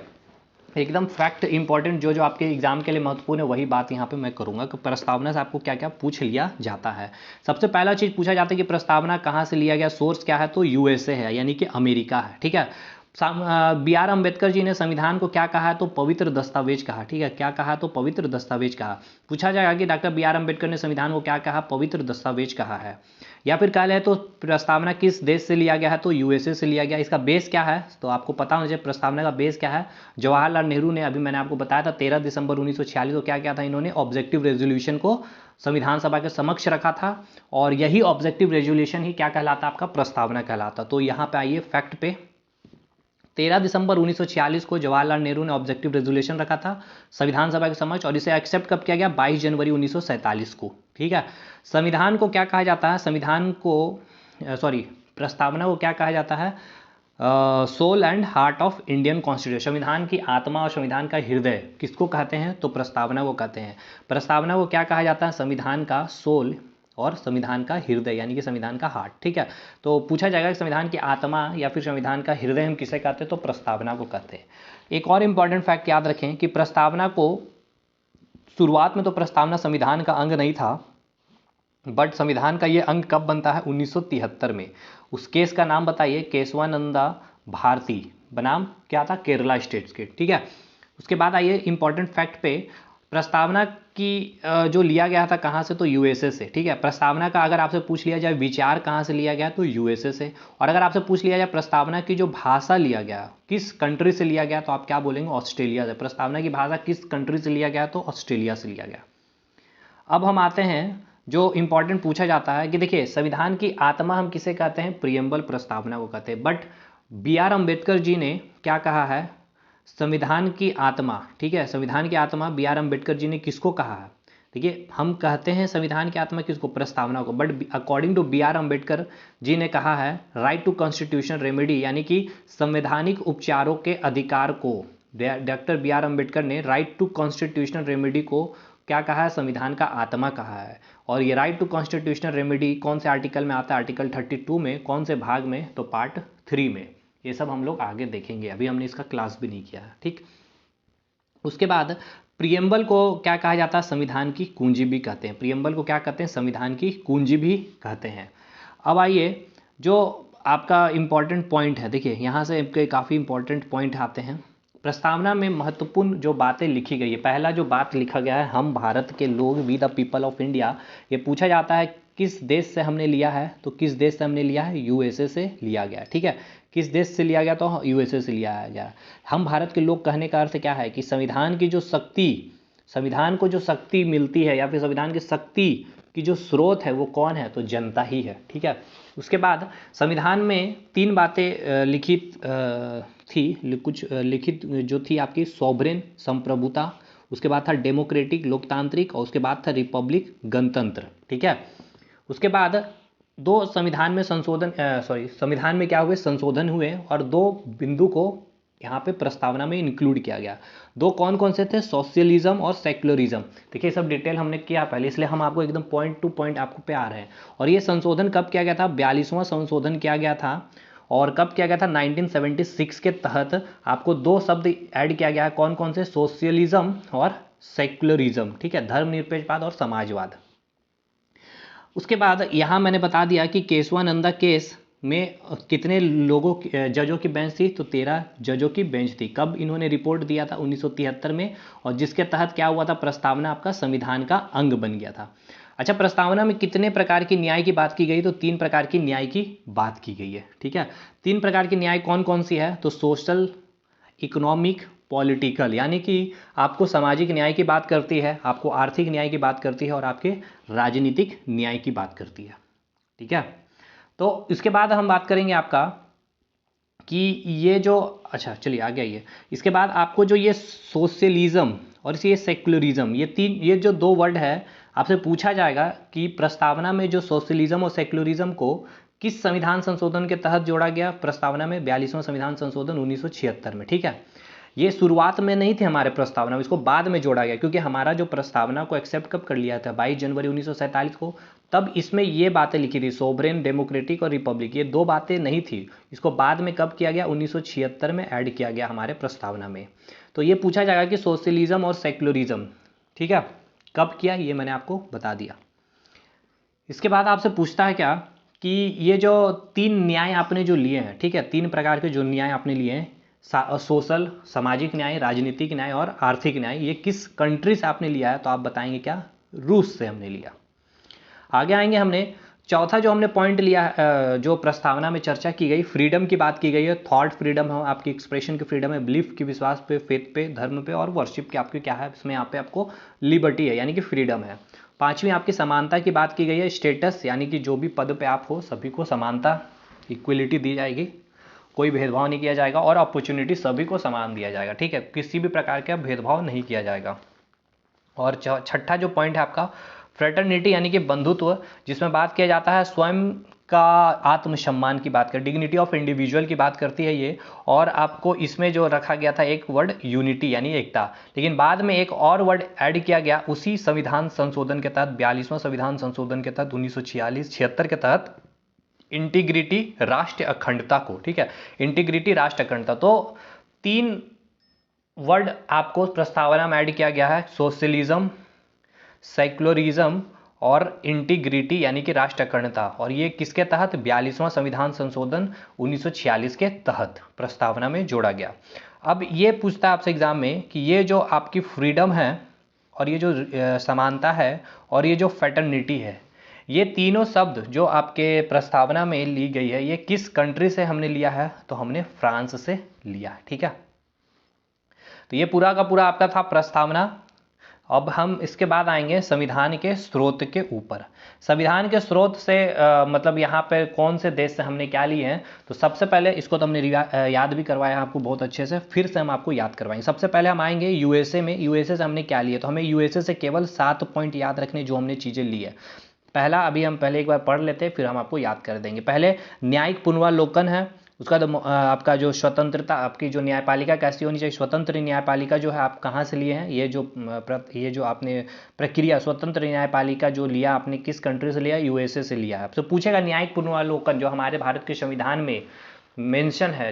एकदम फैक्ट इंपॉर्टेंट जो आपके एग्जाम के लिए महत्वपूर्ण है, वही बात यहाँ पे मैं करूँगा कि प्रस्तावना से आपको क्या क्या पूछ लिया जाता है। सबसे पहला चीज़ पूछा जाता है कि प्रस्तावना कहाँ से लिया गया, सोर्स क्या है, तो यूएसए है, यानी कि अमेरिका है, ठीक है। बी आर अम्बेडकर जी ने संविधान को क्या कहा है, तो पवित्र दस्तावेज कहा, ठीक है, क्या कहा, तो पवित्र दस्तावेज कहा। पूछा जाएगा कि डॉक्टर बी आर अम्बेडकर ने संविधान को क्या कहा, पवित्र दस्तावेज कहा है। या फिर कह ले तो प्रस्तावना किस देश से लिया गया है, तो यूएसए से लिया गया। इसका बेस क्या है, तो आपको पता होना चाहिए प्रस्तावना का बेस क्या है। जवाहरलाल नेहरू ने, अभी मैंने आपको बताया था 13 दिसंबर 1946 को क्या किया था, इन्होंने ऑब्जेक्टिव रेजोल्यूशन को संविधान सभा के समक्ष रखा था, और यही ऑब्जेक्टिव रेजोल्यूशन ही क्या कहलाता, आपका प्रस्तावना कहलाता। तो यहाँ पे आइए फैक्ट पे, 13 दिसंबर 1946 को जवाहरलाल नेहरू ने ऑब्जेक्टिव रेजोल्यूशन रखा था संविधान सभा के समक्ष, और इसे एक्सेप्ट कब किया गया, 22 जनवरी 1947 को, ठीक है। संविधान को क्या कहा जाता है, संविधान को प्रस्तावना को क्या कहा जाता है, soul and heart of Indian constitution. संविधान की आत्मा और संविधान का हृदय किसको कहते हैं, तो प्रस्तावना को कहते हैं। प्रस्तावना को क्या कहा जाता है, संविधान का सोल और संविधान का हृदय, यानी कि संविधान का हार्ट, ठीक है। तो पूछा जाएगा कि संविधान की आत्मा या फिर संविधान का हृदय हम किसे कहते हैं, तो प्रस्तावना को कहते हैं। एक और इंपॉर्टेंट फैक्ट याद रखें कि प्रस्तावना को शुरुआत में तो प्रस्तावना संविधान का अंग नहीं था, बट संविधान का ये अंग कब बनता है, 1973 में। उस केस का नाम बताइए, केशवानंदा भारती, बनाम क्या था, केरला स्टेट्स के, ठीक है। उसके बाद आइए इंपॉर्टेंट फैक्ट पे, प्रस्तावना की जो लिया गया था कहाँ से, तो यूएसए से, ठीक है। प्रस्तावना का अगर आपसे पूछ लिया जाए विचार कहाँ से लिया गया, तो यूएसए से। और अगर आपसे पूछ लिया जाए प्रस्तावना की जो भाषा लिया गया किस कंट्री से लिया गया, तो आप क्या बोलेंगे, ऑस्ट्रेलिया से। प्रस्तावना की भाषा किस कंट्री से लिया गया, तो ऑस्ट्रेलिया से लिया गया। अब हम आते हैं जो इंपॉर्टेंट पूछा जाता है कि देखिए संविधान की आत्मा हम किसे कहते हैं, प्रियम्बल प्रस्तावना को कहते हैं। But B R Ambedkar ji ने क्या कहा है, संविधान की आत्मा, ठीक है, संविधान की आत्मा बी आर अम्बेडकर जी ने किसको कहा है। देखिए हम कहते हैं संविधान की आत्मा किसको, प्रस्तावना को, but according to B R Ambedkar ji ने कहा है राइट टू कॉन्स्टिट्यूशन रेमेडी, यानी कि संवैधानिक उपचारों के अधिकार को। डॉक्टर बी आर अम्बेडकर ने राइट टू कॉन्स्टिट्यूशनल रेमेडी को क्या कहा है, संविधान का आत्मा कहा है। और ये राइट टू कॉन्स्टिट्यूशनल रेमेडी कौन से आर्टिकल में आता है, आर्टिकल 32 में। कौन से भाग में, तो पार्ट 3 में। ये सब हम लोग आगे देखेंगे, अभी हमने इसका क्लास भी नहीं किया है, ठीक। उसके बाद प्रियम्बल को क्या कहा जाता है, संविधान की कुंजी भी कहते हैं। प्रियम्बल को क्या कहते हैं, संविधान की कुंजी भी कहते हैं। अब आइए जो आपका इंपॉर्टेंट पॉइंट है, देखिए यहाँ से काफ़ी इंपॉर्टेंट पॉइंट आते हैं। प्रस्तावना में महत्वपूर्ण जो बातें लिखी गई है, पहला जो बात लिखा गया है, हम भारत के लोग we the people of India. ये पूछा जाता है किस देश से हमने लिया है, तो किस देश से हमने लिया है, यूएसए से लिया गया है। ठीक है, किस देश से लिया गया, तो यूएसए से लिया गया। हम भारत के लोग कहने का अर्थ क्या है कि संविधान की जो शक्ति, संविधान को जो शक्ति मिलती है या फिर संविधान की शक्ति की जो स्रोत है वो कौन है, तो जनता ही है। ठीक है, उसके बाद संविधान में 3 बातें लिखित थी, कुछ लिखित जो थी आपकी, सॉवरेन संप्रभुता, उसके बाद था डेमोक्रेटिक लोकतांत्रिक, और उसके बाद था रिपब्लिक गणतंत्र। ठीक है, उसके बाद 2 संविधान में संशोधन संविधान में क्या हुए, संशोधन हुए, और 2 बिंदु को यहाँ पे प्रस्तावना में इंक्लूड किया गया। 2 कौन कौन से थे, सोशलिज्म और सेक्युलरिज्म। देखिए सब डिटेल हमने किया पहले, इसलिए हम आपको एकदम पॉइंट टू पॉइंट आपको पे आ रहे हैं। और ये संशोधन कब किया गया था, 42वां संशोधन किया गया था। और कब किया गया था, 1976 के तहत आपको 2 शब्द ऐड किया गया है, कौन कौन से, सोशलिज्म और सेक्युलरिज्म। ठीक है, धर्मनिरपेक्षवाद और समाजवाद। उसके बाद यहाँ मैंने बता दिया कि केशवानंदा केस में कितने लोगों जजों की बेंच थी, तो 13 जजों की बेंच थी। कब इन्होंने रिपोर्ट दिया था, 1973 में, और जिसके तहत क्या हुआ था, प्रस्तावना आपका संविधान का अंग बन गया था। अच्छा, प्रस्तावना में कितने प्रकार की न्याय की बात की गई, तो 3 प्रकार की न्याय की बात की गई है। ठीक है, 3 प्रकार की न्याय कौन कौन सी है, तो सोशल, इकोनॉमिक, पॉलिटिकल, यानी कि आपको सामाजिक न्याय की बात करती है, आपको आर्थिक न्याय की बात करती है, और आपके राजनीतिक न्याय की बात करती है। ठीक है, तो इसके बाद हम बात करेंगे आपका कि ये जो, अच्छा चलिए आगे आइए, इसके बाद आपको जो ये सोशलिज्म और ये सेक्युलरिज्म, ये जो 2 वर्ड है, आपसे पूछा जाएगा कि प्रस्तावना में जो सोशलिज्म और सेक्युलरिज्म को किस संविधान संशोधन के तहत जोड़ा गया, प्रस्तावना में 42वां संविधान संशोधन 1976 में। ठीक है, ये शुरुआत में नहीं थे हमारे प्रस्तावना में, इसको बाद में जोड़ा गया, क्योंकि हमारा जो प्रस्तावना को एक्सेप्ट कब कर लिया था, 22 जनवरी 1947 को, तब इसमें ये बातें लिखी थी, सोवरेन, डेमोक्रेटिक और रिपब्लिक, ये 2 बातें नहीं थी। इसको बाद में कब किया गया, 1976 में ऐड किया गया हमारे प्रस्तावना में। तो ये पूछा जाएगा कि सोशलिज्म और सेक्युलरिज्म, ठीक है, कब किया, ये मैंने आपको बता दिया। इसके बाद आपसे पूछता है क्या कि ये जो 3 न्याय आपने जो लिए हैं, ठीक है, 3 प्रकार के जो न्याय आपने लिए हैं, सोशल, सामाजिक न्याय, राजनीतिक न्याय और आर्थिक न्याय, ये किस कंट्री से आपने लिया है, तो आप बताएंगे क्या, रूस से हमने लिया। आगे आएंगे, हमने चौथा जो हमने पॉइंट लिया, जो प्रस्तावना में चर्चा की गई, फ्रीडम की बात की गई है, थॉट फ्रीडम है, आपकी एक्सप्रेशन की फ्रीडम है, बिलीफ की, विश्वास पे, फेथ पे, धर्म पे, और वर्शिप की आपकी क्या है, इसमें यहाँ पे आपको लिबर्टी है, यानी कि फ्रीडम है। 5वीं आपकी समानता की बात की गई है, स्टेटस, यानी कि जो भी पद पे आप हो सभी को समानता, इक्वलिटी दी जाएगी, कोई भेदभाव नहीं किया जाएगा, और अपॉर्चुनिटी सभी को समान दिया जाएगा। ठीक है, किसी भी प्रकार का भेदभाव नहीं किया जाएगा। और 6ठा जो पॉइंट है आपका, फ्रेटर्निटी, यानी कि बंधुत्व, जिसमें बात किया जाता है स्वयं का आत्मसम्मान की बात कर, डिग्निटी ऑफ इंडिविजुअल की बात करती है ये। और आपको इसमें जो रखा गया था एक वर्ड, यूनिटी, यानी एकता, लेकिन बाद में एक और वर्ड ऐड किया गया उसी संविधान संशोधन के तहत, 42वां संविधान संशोधन के तहत 1976 के तहत, इंटीग्रिटी, राष्ट्र अखंडता को। ठीक है, इंटीग्रिटी, राष्ट्र अखंडता। तो 3 वर्ड आपको प्रस्तावना में ऐड किया गया है, सोशलिज्म, सेक्युलरिज्म और इंटीग्रिटी, यानी कि राष्ट्र अखंडता। और ये किसके तहत, 42वां संविधान संशोधन 1946 के तहत प्रस्तावना में जोड़ा गया। अब ये पूछता है आपसे एग्जाम में कि ये जो आपकी फ्रीडम है, और ये जो समानता है, और ये जो फ्रेटर्निटी है, ये तीनों शब्द जो आपके प्रस्तावना में ली गई है, ये किस कंट्री से हमने लिया है, तो हमने फ्रांस से लिया है। ठीक है, तो ये पूरा का पूरा आपका था प्रस्तावना। अब हम इसके बाद आएंगे संविधान के स्रोत के ऊपर। संविधान के स्रोत से मतलब यहाँ पे कौन से देश से हमने क्या लिए हैं, तो सबसे पहले इसको तो हमने याद भी करवाया आपको बहुत अच्छे से, फिर से हम आपको याद करवाएंगे। सबसे पहले हम आएंगे यूएसए में। यूएसए से हमने क्या लिया, तो हमें यूएसए से केवल 7 पॉइंट याद रखने जो हमने चीज़ें ली है। पहला अभी हम पहले एक बार पढ़ लेते हैं, फिर हम आपको याद कर देंगे। पहले न्यायिक पुनर्वालोकन है, उसका आपका जो स्वतंत्रता, आपकी जो न्यायपालिका कैसी होनी चाहिए, स्वतंत्र न्यायपालिका जो है आप कहाँ से लिए हैं, ये जो आपने प्रक्रिया स्वतंत्र न्यायपालिका जो लिया आपने किस कंट्री से लिया, यूएसए से लिया है। आपसे पूछेगा न्यायिक पुनर्वालोकन जो हमारे भारत के संविधान में मेंशन है,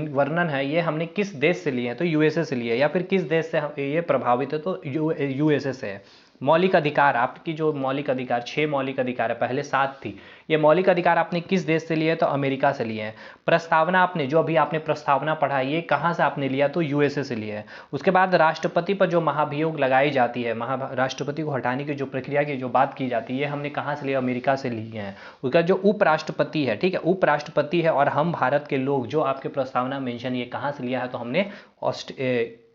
वर्णन है, ये हमने किस देश से लिए हैं, तो यूएसए से लिए, या फिर किस देश से ये प्रभावित है, तो यूएसए से है। मौलिक अधिकार, आपकी जो मौलिक अधिकार 6 मौलिक अधिकार है, पहले 7 थी, ये मौलिक अधिकार आपने किस देश से लिए? तो अमेरिका से लिए हैं। प्रस्तावना आपने जो अभी आपने प्रस्तावना पढ़ा ये कहाँ से आपने लिया? तो यूएसए से लिया है। उसके बाद राष्ट्रपति पर जो महाभियोग लगाई जाती है, राष्ट्रपति को हटाने की जो प्रक्रिया की जो बात की जाती है, ये हमने कहाँ से लिया? अमेरिका से लिए हैं। उसका जो उपराष्ट्रपति है, ठीक है, उपराष्ट्रपति है और हम भारत के लोग, जो आपके प्रस्तावना मेंशन, ये कहाँ से लिया है? तो हमने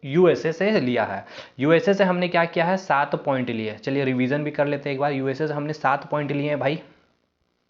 यूएसए से लिया है। यूएसए से हमने क्या किया है? 7 पॉइंट लिए। चलिए रिवीजन भी कर लेते हैं एक बार। यूएसए से हमने 7 पॉइंट लिए हैं भाई।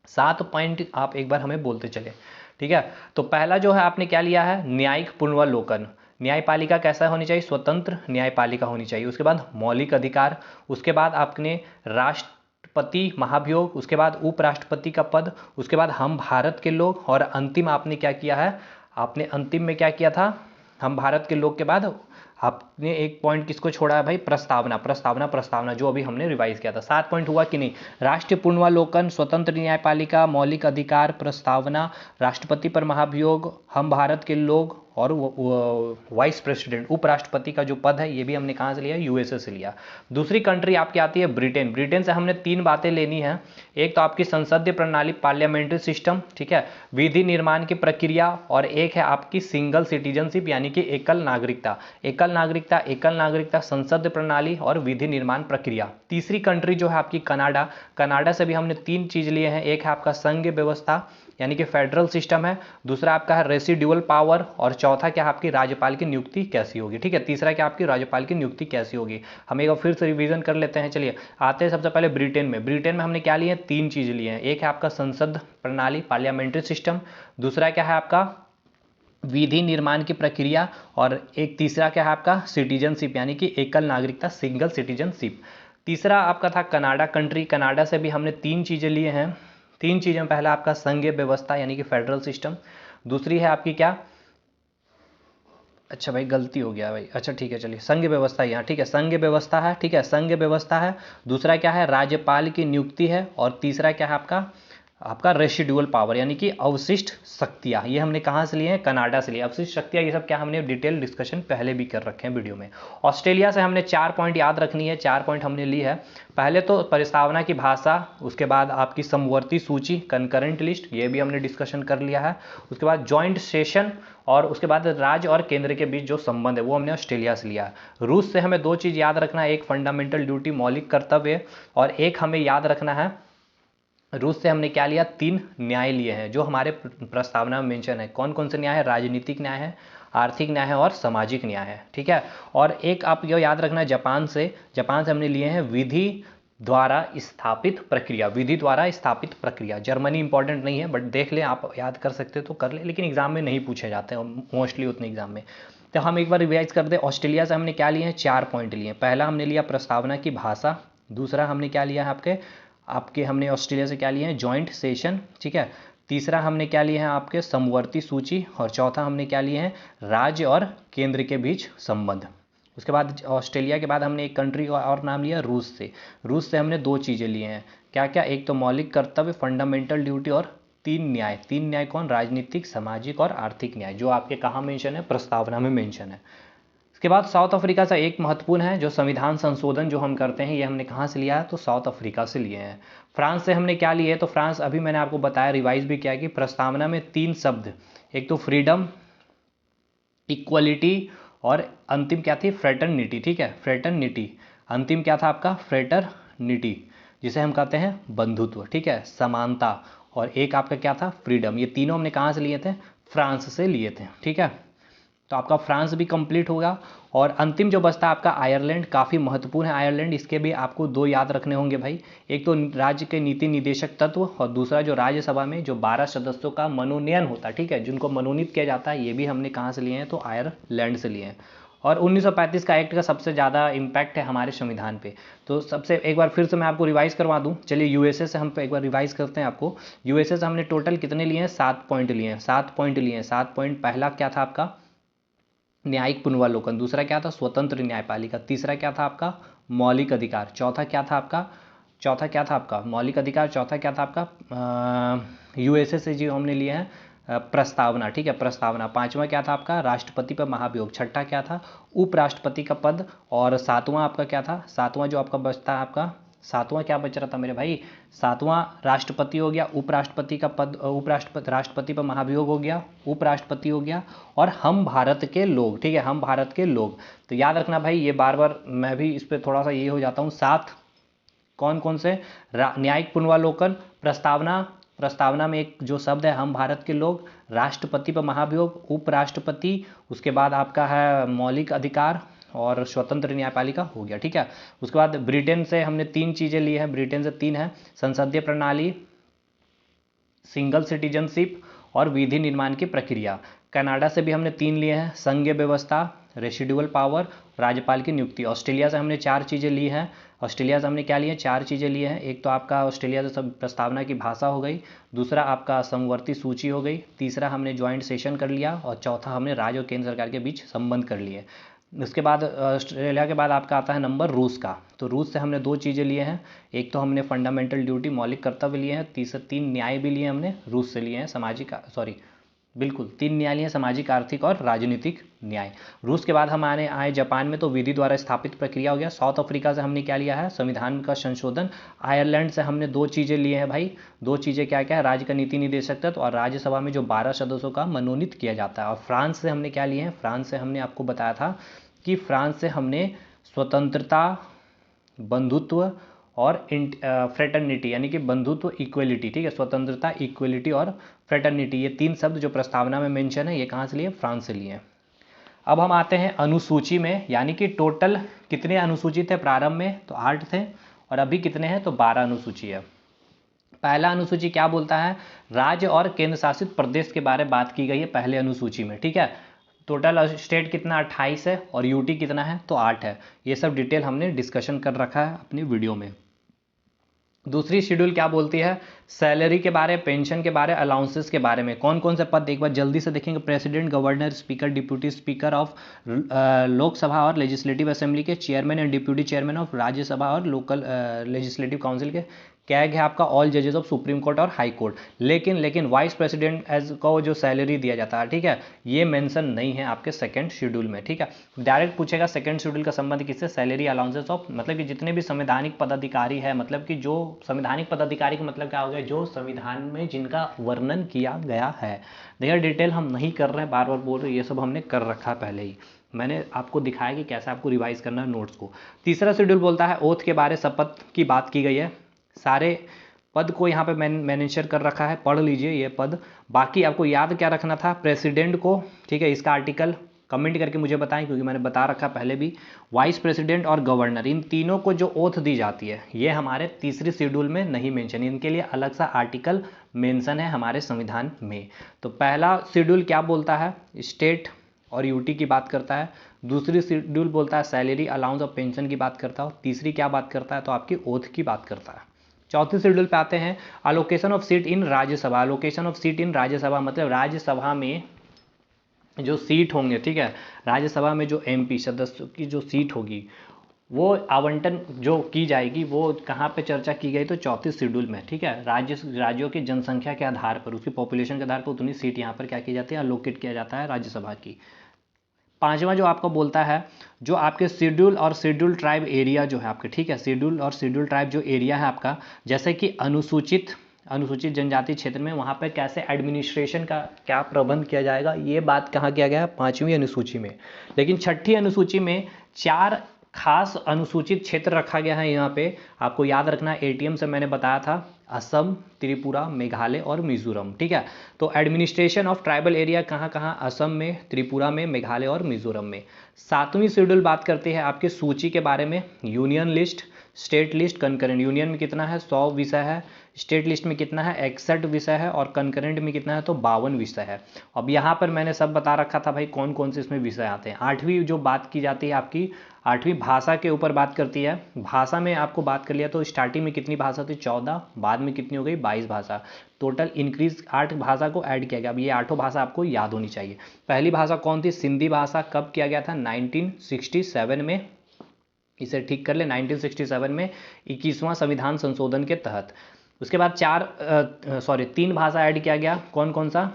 7 पॉइंट आप एक बार हमें बोलते चले, ठीक है। तो पहला जो है आपने क्या लिया है? न्यायिक पुनर्वलोकन। न्यायपालिका कैसा होनी चाहिए? स्वतंत्र न्यायपालिका होनी चाहिए। उसके बाद मौलिक अधिकार, उसके बाद आपने राष्ट्रपति महाभियोग, उसके बाद उपराष्ट्रपति का पद, उसके बाद हम भारत के लोग, और अंतिम आपने क्या किया है? आपने अंतिम में क्या किया था? हम भारत के लोग के बाद आपने एक पॉइंट किसको छोड़ा है भाई? प्रस्तावना, प्रस्तावना, प्रस्तावना, जो अभी हमने रिवाइज किया था। 7 पॉइंट हुआ कि नहीं? राष्ट्रीय पुनर्वलोकन, स्वतंत्र न्यायपालिका, मौलिक अधिकार, प्रस्तावना, राष्ट्रपति पर महाभियोग, हम भारत के लोग, और वाइस प्रेसिडेंट, उपराष्ट्रपति का जो पद है, ये भी हमने कहाँ से लिया? यूएसए से लिया। दूसरी कंट्री आपकी आती है ब्रिटेन। ब्रिटेन से हमने 3 बातें लेनी है। एक तो आपकी संसदीय प्रणाली, पार्लियामेंट्री सिस्टम, ठीक है, विधि निर्माण की प्रक्रिया, और एक है आपकी सिंगल सिटीजनशिप यानी कि एकल नागरिकता। एकल नागरिकता, एकल नागरिकता, संसदीय प्रणाली और विधि निर्माण प्रक्रिया। तीसरी कंट्री जो है आपकी कनाडा। कनाडा से भी हमने 3 चीज लिए हैं। एक है आपका संघीय व्यवस्था यानी कि फेडरल सिस्टम है, दूसरा आपका है रेसिडुअल पावर, और चौथा क्या है आपकी? राज्यपाल की नियुक्ति कैसी होगी, ठीक है। तीसरा क्या आपकी? राज्यपाल की नियुक्ति कैसी होगी। हम एक बार फिर से रिवीजन कर लेते हैं। चलिए आते हैं सबसे पहले ब्रिटेन में। ब्रिटेन में हमने क्या लिए हैं? 3 चीज लिए हैं। एक है आपका संसद प्रणाली, पार्लियामेंट्री सिस्टम, दूसरा क्या है आपका? विधि निर्माण की प्रक्रिया, और एक तीसरा क्या है आपका? सिटीजनशिप यानी कि एकल नागरिकता, सिंगल सिटीजनशिप। तीसरा आपका था कनाडा कंट्री। कनाडा से भी हमने 3 चीजें लिए हैं। 3 चीजें, पहला आपका संघीय व्यवस्था यानी कि फेडरल सिस्टम, दूसरी है आपकी क्या? अच्छा भाई गलती हो गया भाई, अच्छा ठीक है, चलिए संघ व्यवस्था यहाँ, ठीक है, संघ व्यवस्था है, ठीक है, संघ व्यवस्था है। दूसरा क्या है? राज्यपाल की नियुक्ति है, और तीसरा क्या है आपका? आपका रेसिडुअल पावर यानी कि अवशिष्ट शक्तियाँ। ये हमने कहाँ से लिए हैं? कनाडा से लिए। अवशिष्ट शक्तियाँ ये सब क्या हमने डिटेल डिस्कशन पहले भी कर रखे हैं वीडियो में। ऑस्ट्रेलिया से हमने 4 पॉइंट याद रखनी है। 4 पॉइंट हमने ली है। पहले तो प्रस्तावना की भाषा, उसके बाद आपकी समवर्ती सूची, कंकरेंट लिस्ट, ये भी हमने डिस्कशन कर लिया है। उसके बाद जॉइंट सेशन, और उसके बाद राज्य और केंद्र के बीच जो संबंध है वो हमने ऑस्ट्रेलिया से लिया है। रूस से हमें 2 चीज़ याद रखना है, एक फंडामेंटल ड्यूटी, मौलिक कर्तव्य, और एक हमें याद रखना है, रूस से हमने क्या लिया? 3 न्याय लिए हैं जो हमारे प्रस्तावना में मेंशन है। कौन कौन से न्याय है? राजनीतिक न्याय है, आर्थिक न्याय है, और सामाजिक न्याय है, ठीक है। और एक आप ये याद रखना, जापान से हमने लिए हैं विधि द्वारा स्थापित प्रक्रिया, विधि द्वारा स्थापित प्रक्रिया। जर्मनी इंपॉर्टेंट नहीं है, बट देख लें, आप याद कर सकते तो कर ले, लेकिन एग्जाम में नहीं पूछे जाते हैं मोस्टली उतने एग्जाम में। तो हम एक बार रिवाइज कर दें। ऑस्ट्रेलिया से हमने क्या लिए हैं? 4 पॉइंट लिए हैं। पहला हमने लिया प्रस्तावना की भाषा, दूसरा हमने क्या लिया है आपके हमने ऑस्ट्रेलिया से क्या लिए हैं? जॉइंट सेशन, ठीक है। तीसरा हमने क्या लिए हैं? आपके समवर्ती सूची, और चौथा हमने क्या लिए हैं? राज्य और केंद्र के बीच संबंध। उसके बाद ऑस्ट्रेलिया के बाद हमने एक कंट्री और नाम लिया रूस से। रूस से हमने 2 चीज़ें लिए हैं, क्या क्या? एक तो मौलिक कर्तव्य, फंडामेंटल ड्यूटी, और 3 न्याय। 3 न्याय कौन? राजनीतिक, सामाजिक और आर्थिक न्याय, जो आपके कहाँ मेंशन है? प्रस्तावना में मेंशन है। उसके बाद साउथ अफ्रीका से एक महत्वपूर्ण है, जो संविधान संशोधन जो हम करते हैं, ये हमने कहाँ से लिया है? तो साउथ अफ्रीका से लिए हैं। फ्रांस से हमने क्या लिए? तो फ्रांस अभी मैंने आपको बताया, रिवाइज भी किया कि प्रस्तावना में 3 शब्द, एक तो फ्रीडम, इक्वलिटी, और अंतिम क्या थी? फ्रेटर्निटी, ठीक है, फ्रेटर्निटी। अंतिम क्या था आपका? फ्रेटर्निटी, जिसे हम कहते हैं बंधुत्व, ठीक है, समानता। और एक आपका क्या था? फ्रीडम। ये तीनों हमने कहाँ से लिए थे? फ्रांस से लिए थे, ठीक है। तो आपका फ्रांस भी कंप्लीट होगा। और अंतिम जो बचता है आपका आयरलैंड, काफ़ी महत्वपूर्ण है आयरलैंड। इसके भी आपको 2 याद रखने होंगे भाई। एक तो राज्य के नीति निदेशक तत्व, और दूसरा जो राज्यसभा में जो 12 सदस्यों का मनोनयन होता है, ठीक है, जिनको मनोनीत किया जाता है, ये भी हमने कहाँ से लिए हैं? तो आयरलैंड से लिए हैं। और 1935 का एक्ट का सबसे ज़्यादा इम्पैक्ट है हमारे संविधान पे। तो सबसे एक बार फिर से मैं आपको रिवाइज करवा दूं। चलिए यूएसए से हम एक बार रिवाइज करते हैं आपको। यूएसए से हमने टोटल कितने लिए हैं? 7 पॉइंट लिए हैं। 7 पॉइंट लिए हैं। 7 पॉइंट, पहला क्या था आपका? न्यायिक पुनर्वलोकन, दूसरा क्या था? स्वतंत्र न्यायपालिका, तीसरा क्या था आपका? मौलिक अधिकार, चौथा क्या था आपका? मौलिक अधिकार, चौथा क्या था आपका? यूएसए से जो हमने लिए हैं प्रस्तावना, ठीक है, प्रस्तावना। पांचवा क्या था आपका, राष्ट्रपति पर महाभियोग। छठा क्या था, उपराष्ट्रपति का पद। और सातवां आपका क्या था, सातवां जो आपका बचता है आपका, सातवां क्या बच रहा था मेरे भाई, सातवां राष्ट्रपति हो गया, उपराष्ट्रपति का पद, उपराष्ट्रपति, राष्ट्रपति पर महाभियोग हो गया, उपराष्ट्रपति हो गया, और हम भारत के लोग, ठीक है, हम भारत के लोग। तो याद रखना भाई, ये बार बार मैं भी इस पर थोड़ा सा ये हो जाता हूँ। सात कौन कौन से, न्यायिक पुनर्वालोकन, प्रस्तावना, प्रस्तावना में एक जो शब्द है हम भारत के लोग, राष्ट्रपति पर महाभियोग, उपराष्ट्रपति, उसके बाद आपका है मौलिक अधिकार और स्वतंत्र न्यायपालिका हो गया, ठीक है। उसके बाद ब्रिटेन से हमने तीन चीज़ें ली हैं, ब्रिटेन से तीन है, संसदीय प्रणाली, सिंगल सिटीजनशिप और विधि निर्माण की प्रक्रिया। कनाडा से भी हमने तीन लिए हैं, संघीय व्यवस्था, रेसिडुअल पावर, राज्यपाल की नियुक्ति। ऑस्ट्रेलिया से हमने चार चीज़ें ली हैं, ऑस्ट्रेलिया से हमने क्या लिए, चार चीज़ें लिए हैं। एक तो आपका ऑस्ट्रेलिया से सब प्रस्तावना की भाषा हो गई, दूसरा आपका समवर्ती सूची हो गई, तीसरा हमने ज्वाइंट सेशन कर लिया, और चौथा हमने राज्य और केंद्र सरकार के बीच संबंध कर लिए। उसके बाद ऑस्ट्रेलिया के बाद आपका आता है नंबर रूस का। तो रूस से हमने दो चीज़ें लिए हैं, एक तो हमने फंडामेंटल ड्यूटी, मौलिक कर्तव्य लिए हैं, तीन न्याय भी लिए हमने रूस से लिए हैं, सामाजिक, सॉरी बिल्कुल तीन न्याय लिए, सामाजिक, आर्थिक और राजनीतिक न्याय। रूस के बाद हम आए जापान में, तो विधि द्वारा स्थापित प्रक्रिया हो गया। साउथ अफ्रीका से हमने क्या लिया है, संविधान का संशोधन। आयरलैंड से हमने दो चीज़ें लिए हैं भाई, दो चीज़ें क्या क्या है, राज्य का नीति निदेशक तत्व और राज्यसभा में जो 12 सदस्यों का मनोनीत किया जाता है। और फ्रांस से हमने क्या लिए हैं, फ्रांस से हमने आपको बताया था कि फ्रांस से हमने स्वतंत्रता, बंधुत्व और फ्रेटर्निटी, यानी कि बंधुत्व, इक्वलिटी, ठीक है, स्वतंत्रता, इक्वलिटी और फ्रेटर्निटी, ये तीन शब्द जो प्रस्तावना में मेंशन है, ये कहाँ से लिए, फ्रांस से लिए। अब हम आते हैं अनुसूची में, यानी कि टोटल कितने अनुसूची थे प्रारंभ में, तो 8 थे, और अभी कितने हैं, तो 12 अनुसूची है। पहला अनुसूची क्या बोलता है, राज्य और केंद्र शासित प्रदेश के बारे में बात की गई है पहले अनुसूची में, ठीक है। टोटल स्टेट कितना 28 है, और यूटी कितना है, तो 8 है। ये सब डिटेल हमने डिस्कशन कर रखा है अपनी वीडियो में। दूसरी शेड्यूल क्या बोलती है, सैलरी के बारे, पेंशन के बारे, अलाउंसेस के बारे में। कौन कौन से पद, एक बार जल्दी से देखेंगे, president, governor, speaker, deputy speaker of Lok Sabha और लेजिस्लेटिव असेंबली के, chairman and deputy chairman of Rajya Sabha और लोकल लेजिस्लेटिव काउंसिल के, कैग है आपका ऑल जजेस ऑफ सुप्रीम कोर्ट और हाई कोर्ट। लेकिन वाइस प्रेसिडेंट एज को जो सैलरी दिया जाता है, ठीक है, ये मेंशन नहीं है आपके सेकंड शेड्यूल में, ठीक है। डायरेक्ट पूछेगा सेकंड शेड्यूल का संबंध किससे, सैलरी अलाउंसेस ऑफ, मतलब कि जितने भी संवैधानिक पदाधिकारी है, मतलब कि जो संवैधानिक पदाधिकारी का मतलब क्या हो गया, जो संविधान में जिनका वर्णन किया गया है। देखिए डिटेल हम नहीं कर रहे हैं, बार बार बोल रहे, ये सब हमने कर रखा है पहले ही, मैंने आपको दिखाया कि कैसे आपको रिवाइज करना है नोट्स को। तीसरा शेड्यूल बोलता है ओथ के बारे, शपथ की बात की गई है, सारे पद को यहाँ पे मैंशन कर रखा है, पढ़ लीजिए ये पद। बाकी आपको याद क्या रखना था, प्रेसिडेंट को, ठीक है, इसका आर्टिकल कमेंट करके मुझे बताएं, क्योंकि मैंने बता रखा पहले भी। वाइस प्रेसिडेंट और गवर्नर, इन तीनों को जो ओथ दी जाती है, ये हमारे तीसरे शेड्यूल में नहीं मेंशन, इनके लिए अलग सा आर्टिकल मेंशन है हमारे संविधान में। तो पहला शेड्यूल क्या बोलता है, स्टेट और यूटी की बात करता है। दूसरी शेड्यूल बोलता है सैलरी, अलाउंस और पेंशन की बात करता है। तीसरी क्या बात करता है, तो आपकी ओथ की बात करता है। चौथे शेड्यूल पे आते हैं, allocation of seat in Rajya Sabha. Allocation of seat in Rajya Sabha मतलब राज्यसभा में जो सीट होंगे, ठीक है, राज्यसभा में जो एमपी सदस्यों की जो सीट होगी, वो आवंटन जो की जाएगी, वो कहाँ पे चर्चा की गई, तो चौथे शेड्यूल में, ठीक है। राज्यों की जनसंख्या के आधार पर, उसकी पॉपुलेशन के आधार पर उतनी सीट यहाँ पर क्या की जाती है, अलोकेट किया जाता है राज्यसभा की। पांचवा जो आपको बोलता है, जो आपके शेड्यूल और शेड्यूल ट्राइब एरिया जो है आपके, ठीक है, शेड्यूल और शेड्यूल ट्राइब जो एरिया है आपका, जैसे कि अनुसूचित जनजाति क्षेत्र में, वहाँ पर कैसे एडमिनिस्ट्रेशन का क्या प्रबंध किया जाएगा, ये बात कहाँ किया गया है, 5वीं अनुसूची में। लेकिन 6ठी अनुसूची में 4 खास अनुसूचित क्षेत्र रखा गया है यहाँ पे, आपको याद रखना, एटीएम से मैंने बताया था, असम, त्रिपुरा, मेघालय और मिजोरम, ठीक है। तो एडमिनिस्ट्रेशन ऑफ ट्राइबल एरिया कहाँ कहाँ, असम में, त्रिपुरा में, मेघालय और मिजोरम में। 7वीं शेड्यूल बात करती है आपके सूची के बारे में, union list, state list, concurrent. Union में कितना है, 100 विषय है, स्टेट लिस्ट में कितना है, 61 विषय है, और कंकरेंट में कितना है, तो 52 विषय है। अब यहाँ पर मैंने सब बता रखा था भाई कौन कौन से इसमें विषय आते हैं। 8वीं जो बात की जाती है आपकी, 8वीं भाषा के ऊपर बात करती है। भाषा में आपको बात कर लिया, तो स्टार्टिंग में कितनी भाषा थी, 14, बाद में कितनी हो गई, 22 भाषा, टोटल इंक्रीज 8 भाषा को ऐड किया गया। अब ये 8 भाषा आपको याद होनी चाहिए। पहली भाषा कौन थी, सिंधी भाषा, कब किया गया था, 1967 में, इसे ठीक कर ले, 1967 में 21वां संविधान संशोधन के तहत। उसके बाद 3 भाषा ऐड किया गया, कौन कौन सा,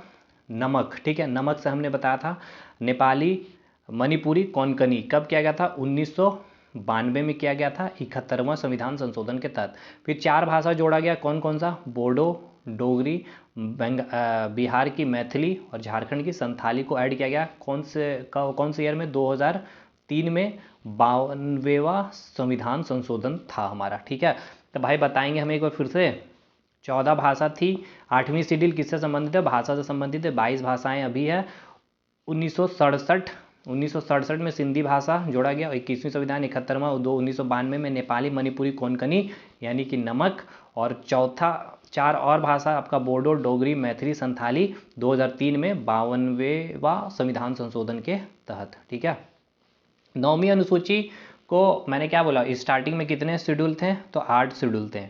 नमक, ठीक है, नमक से हमने बताया था नेपाली, मणिपुरी, कोंकणी कब किया गया था? 1992 में किया गया था 71वां संविधान संशोधन के तहत। फिर 4 भाषा जोड़ा गया, कौन कौन सा? बोडो, डोगरी, बिहार की मैथिली और झारखंड की संथाली को ऐड किया गया। कौन से ईयर में? 2003 में 52वां संविधान संशोधन था हमारा, ठीक है। तो भाई बताएंगे हमें एक बार फिर से। 14 भाषा थी, 8वीं शेड्यूल किससे संबंधित है? भाषा से संबंधित है, 22 भाषाएं अभी है। 1967 में सिंधी भाषा जोड़ा गया। 21वीं संविधान 71वां 1992 में नेपाली, मणिपुरी, कोंकणी यानी कि नमक। और चौथा 4 और भाषा आपका बोडो, डोगरी, मैथिली, संथाली 2003 में 52वां संविधान संशोधन के तहत, ठीक है। 9वीं अनुसूची को मैंने क्या बोला, स्टार्टिंग में कितने शेड्यूल थे? तो 8 शेड्यूल थे।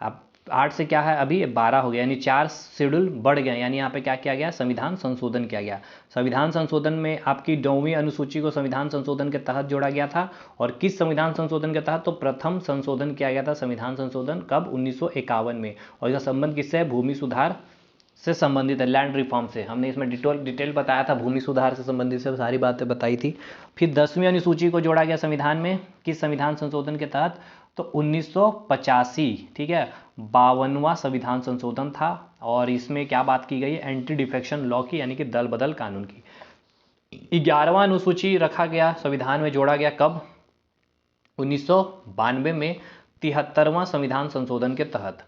अब 8 से क्या है, अभी 12 हो गया, यानी 4 शेड्यूल बढ़ गए, यानी यहाँ पे क्या किया गया? संविधान संशोधन किया गया। संविधान संशोधन में आपकी 9वीं अनुसूची को संविधान संशोधन के तहत जोड़ा गया था। और किस संविधान संशोधन के तहत? तो प्रथम संशोधन किया गया था संविधान संशोधन, कब? 1951 में। और इसका संबंध किससे है? भूमि सुधार से संबंधित है, लैंड रिफॉर्म से। हमने इसमें डिटेल बताया था, भूमि सुधार से संबंधित से सारी बातें बताई थी। फिर 10वीं अनुसूची को जोड़ा गया संविधान में, किस संविधान संशोधन के तहत? तो 1985, ठीक है, 52वां संविधान संशोधन था। और इसमें क्या बात की गई? एंटी डिफेक्शन लॉ की, यानी कि दल बदल कानून की। 11वां अनुसूची रखा गया संविधान में, जोड़ा गया कब? 1992 में 73वां संविधान संशोधन के तहत।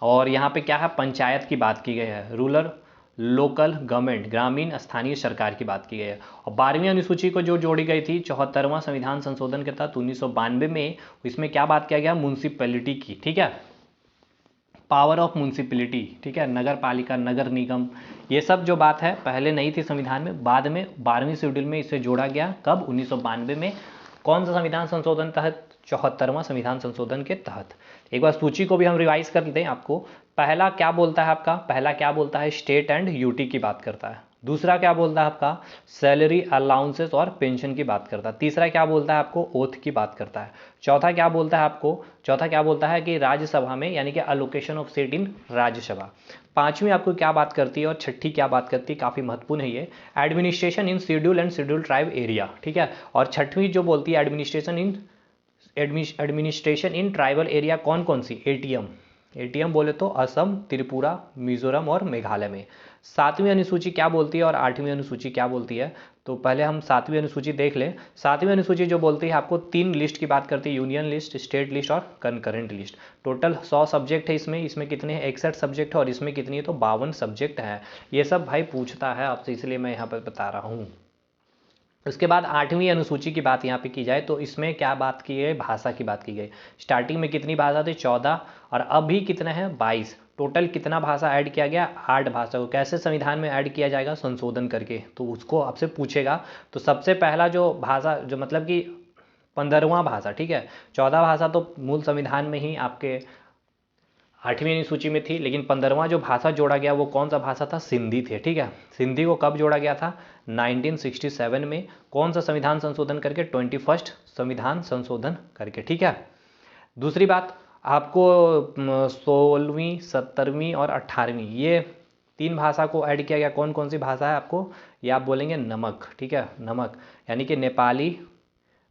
और यहाँ पे क्या है? पंचायत की बात की गई है, रूरल लोकल गवर्नमेंट, ग्रामीण स्थानीय सरकार की बात की गई है। और 12वीं अनुसूची को जो जोड़ी गई थी 74वां संविधान संशोधन के तहत 1992 में, इसमें क्या बात किया गया? म्यूनसिपैलिटी की, ठीक है, पावर ऑफ म्यूनसिपैलिटी, ठीक है, नगर पालिका, नगर निगम, ये सब जो बात है पहले नहीं थी संविधान में, बाद में 12वीं शेड्यूल में इसे जोड़ा गया। कब? 1992 में। कौन सा संविधान संशोधन तहत? 74वां संविधान संशोधन के तहत। एक बार सूची को भी हम रिवाइज कर दें आपको। पहला क्या बोलता है आपका? पहला क्या बोलता है? स्टेट एंड यूटी की बात करता है। दूसरा क्या बोलता है आपका? सैलरी अलाउंसेस और पेंशन की बात करता है। तीसरा क्या बोलता है आपको? ओथ की बात करता है। चौथा क्या बोलता है आपको? चौथा क्या बोलता है कि राज्यसभा में, यानी कि allocation of seat in Rajya Sabha. पांचवी आपको क्या बात करती है और छठी क्या बात करती है? काफी महत्वपूर्ण है ये, administration in schedule and schedule tribe area, ठीक है। और छठवीं जो बोलती है एडमिनिस्ट्रेशन इन ट्राइबल एरिया, कौन कौन सी? एटीएम बोले तो असम, त्रिपुरा, मिजोरम और मेघालय में। 7वीं अनुसूची क्या बोलती है और 8वीं अनुसूची क्या बोलती है? तो पहले हम 7वीं अनुसूची देख लें। 7वीं अनुसूची जो बोलती है आपको 3 लिस्ट की बात करती है, यूनियन लिस्ट, स्टेट लिस्ट और कंकरेंट लिस्ट। टोटल 100 सब्जेक्ट है इसमें कितने हैं? 61 सब्जेक्ट है। और इसमें कितनी है? तो 52 सब्जेक्ट हैं। ये सब भाई पूछता है आपसे, इसलिए मैं यहाँ पर बता रहा हूँ। उसके बाद 8वीं अनुसूची की बात यहाँ पे की जाए तो इसमें क्या बात की गई? भाषा की बात की गई। स्टार्टिंग में कितनी भाषा थी? 14, और अभी कितने हैं? 22। टोटल कितना भाषा ऐड किया गया? 8 भाषा को। कैसे संविधान में ऐड किया जाएगा? संशोधन करके, तो उसको आपसे पूछेगा। तो सबसे पहला जो भाषा, जो मतलब कि 15वां भाषा, ठीक है, 14 भाषा तो मूल संविधान में ही आपके 8वीं अनुसूची में थी, लेकिन 15वां जो भाषा जोड़ा गया वो कौन सा भाषा था? सिंधी थे, ठीक है। सिंधी को कब जोड़ा गया था? 1967 में। कौन सा संविधान संशोधन करके? 21st संविधान संशोधन करके, ठीक है। दूसरी बात आपको 16वीं, 17वीं और 18वीं, ये 3 भाषा को ऐड किया गया। कौन कौन सी भाषा है आपको? ये आप बोलेंगे नमक, ठीक है, नमक, यानी कि नेपाली,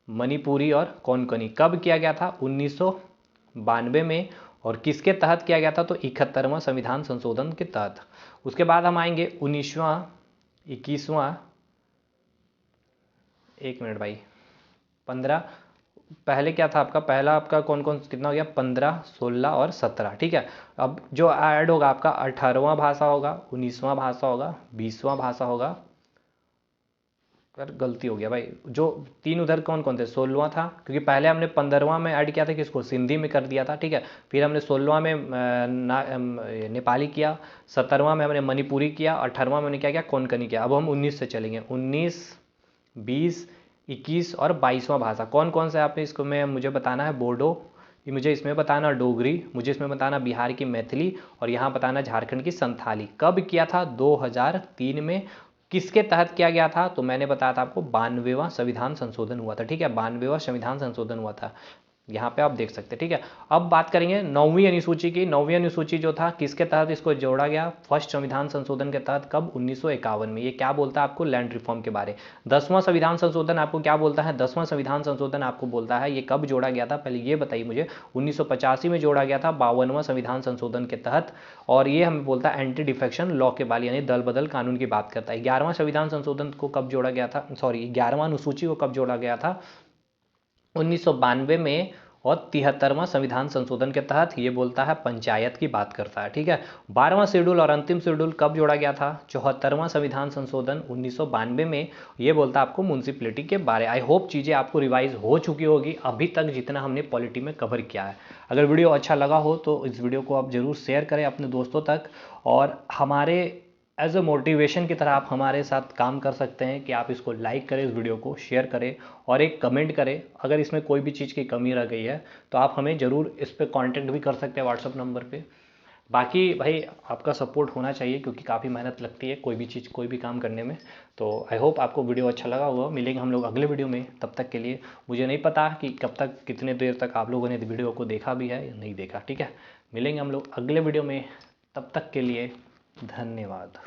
मणिपुरी और कोंकणी। कब किया गया था? 1992 में। और किसके तहत किया गया था? तो 71वां संविधान संशोधन के तहत। उसके बाद हम आएंगे 19वां, 21वां, एक मिनट भाई, 15, पहले क्या था आपका? पहला आपका कौन कौन कितना हो गया? 15, 16 और 17, ठीक है। अब जो ऐड होगा आपका 18वां भाषा होगा, 19वां भाषा होगा, 20वां भाषा होगा। पर गलती हो गया भाई, जो 3 उधर कौन कौन थे? 16वां था, क्योंकि पहले हमने 15वां में ऐड किया था, किसको? सिंधी में कर दिया था, ठीक है। फिर हमने 16वां में नेपाली किया, 17वां में हमने मणिपुरी किया, 18वां में हमने क्या किया? कोंकणी किया। अब हम 19 से चलेंगे। 19, 20, 21 और 22वां भाषा कौन कौन सा है? आपने इसको में मुझे बताना है। बोडो, मुझे इसमें बताना डोगरी, मुझे इसमें बताना बिहार की मैथिली, और यहाँ बताना झारखंड की संथाली। कब किया था? 2003 में। किसके तहत किया गया था? तो मैंने बताया था आपको 92वां संविधान संशोधन हुआ था, ठीक है, 92वां संविधान संशोधन हुआ था। यहाँ पे आप देख सकते हैं, ठीक है। अब बात करेंगे 9वीं अनुसूची की। 9वीं अनुसूची जो था किसके तहत इसको जोड़ा गया, फर्स्ट संविधान संशोधन के तहत, कब, 1951 में। ये क्या बोलता है आपको, लैंड रिफॉर्म के बारे। 10वां संविधान संशोधन आपको क्या बोलता है, 10वां संविधान संशोधन आपको बोलता है ये कब जोड़ा गया था, पहले ये बताइए मुझे। 1985 में जोड़ा गया था 52वां संविधान संशोधन के तहत, और ये हमें बोलता है एंटी डिफेक्शन लॉ के बारे, यानी दल बदल कानून की बात करता है। 11वां संविधान संशोधन को कब जोड़ा गया था, सॉरी 11वां अनुसूची को कब जोड़ा गया था, 1992 में, और 73वां संविधान संशोधन के तहत, ये बोलता है पंचायत की बात करता है, ठीक है। 12वां शेड्यूल और अंतिम शेड्यूल कब जोड़ा गया था, 74वां संविधान संशोधन 1992 में, ये बोलता है आपको म्यूनसिपैलिटी के बारे। आई होप चीज़ें आपको रिवाइज हो चुकी होगी अभी तक जितना हमने पॉलिटी में कवर किया है। अगर वीडियो अच्छा लगा हो तो इस वीडियो को आप ज़रूर शेयर करें अपने दोस्तों तक, और हमारे एज अ मोटिवेशन की तरह आप हमारे साथ काम कर सकते हैं कि आप इसको लाइक करें, इस वीडियो को शेयर करें और एक कमेंट करें। अगर इसमें कोई भी चीज़ की कमी रह गई है तो आप हमें ज़रूर इस पर कांटेक्ट भी कर सकते हैं व्हाट्सअप नंबर पे। बाकी भाई आपका सपोर्ट होना चाहिए क्योंकि काफ़ी मेहनत लगती है कोई भी चीज़, कोई भी काम करने में। तो आई होप आपको वीडियो अच्छा लगा होगा। मिलेंगे हम लोग अगले वीडियो में, तब तक के लिए मुझे नहीं पता कि कब तक, कितने देर तक आप लोगों ने वीडियो को देखा भी है या नहीं देखा, ठीक है। मिलेंगे हम लोग अगले वीडियो में, तब तक के लिए धन्यवाद।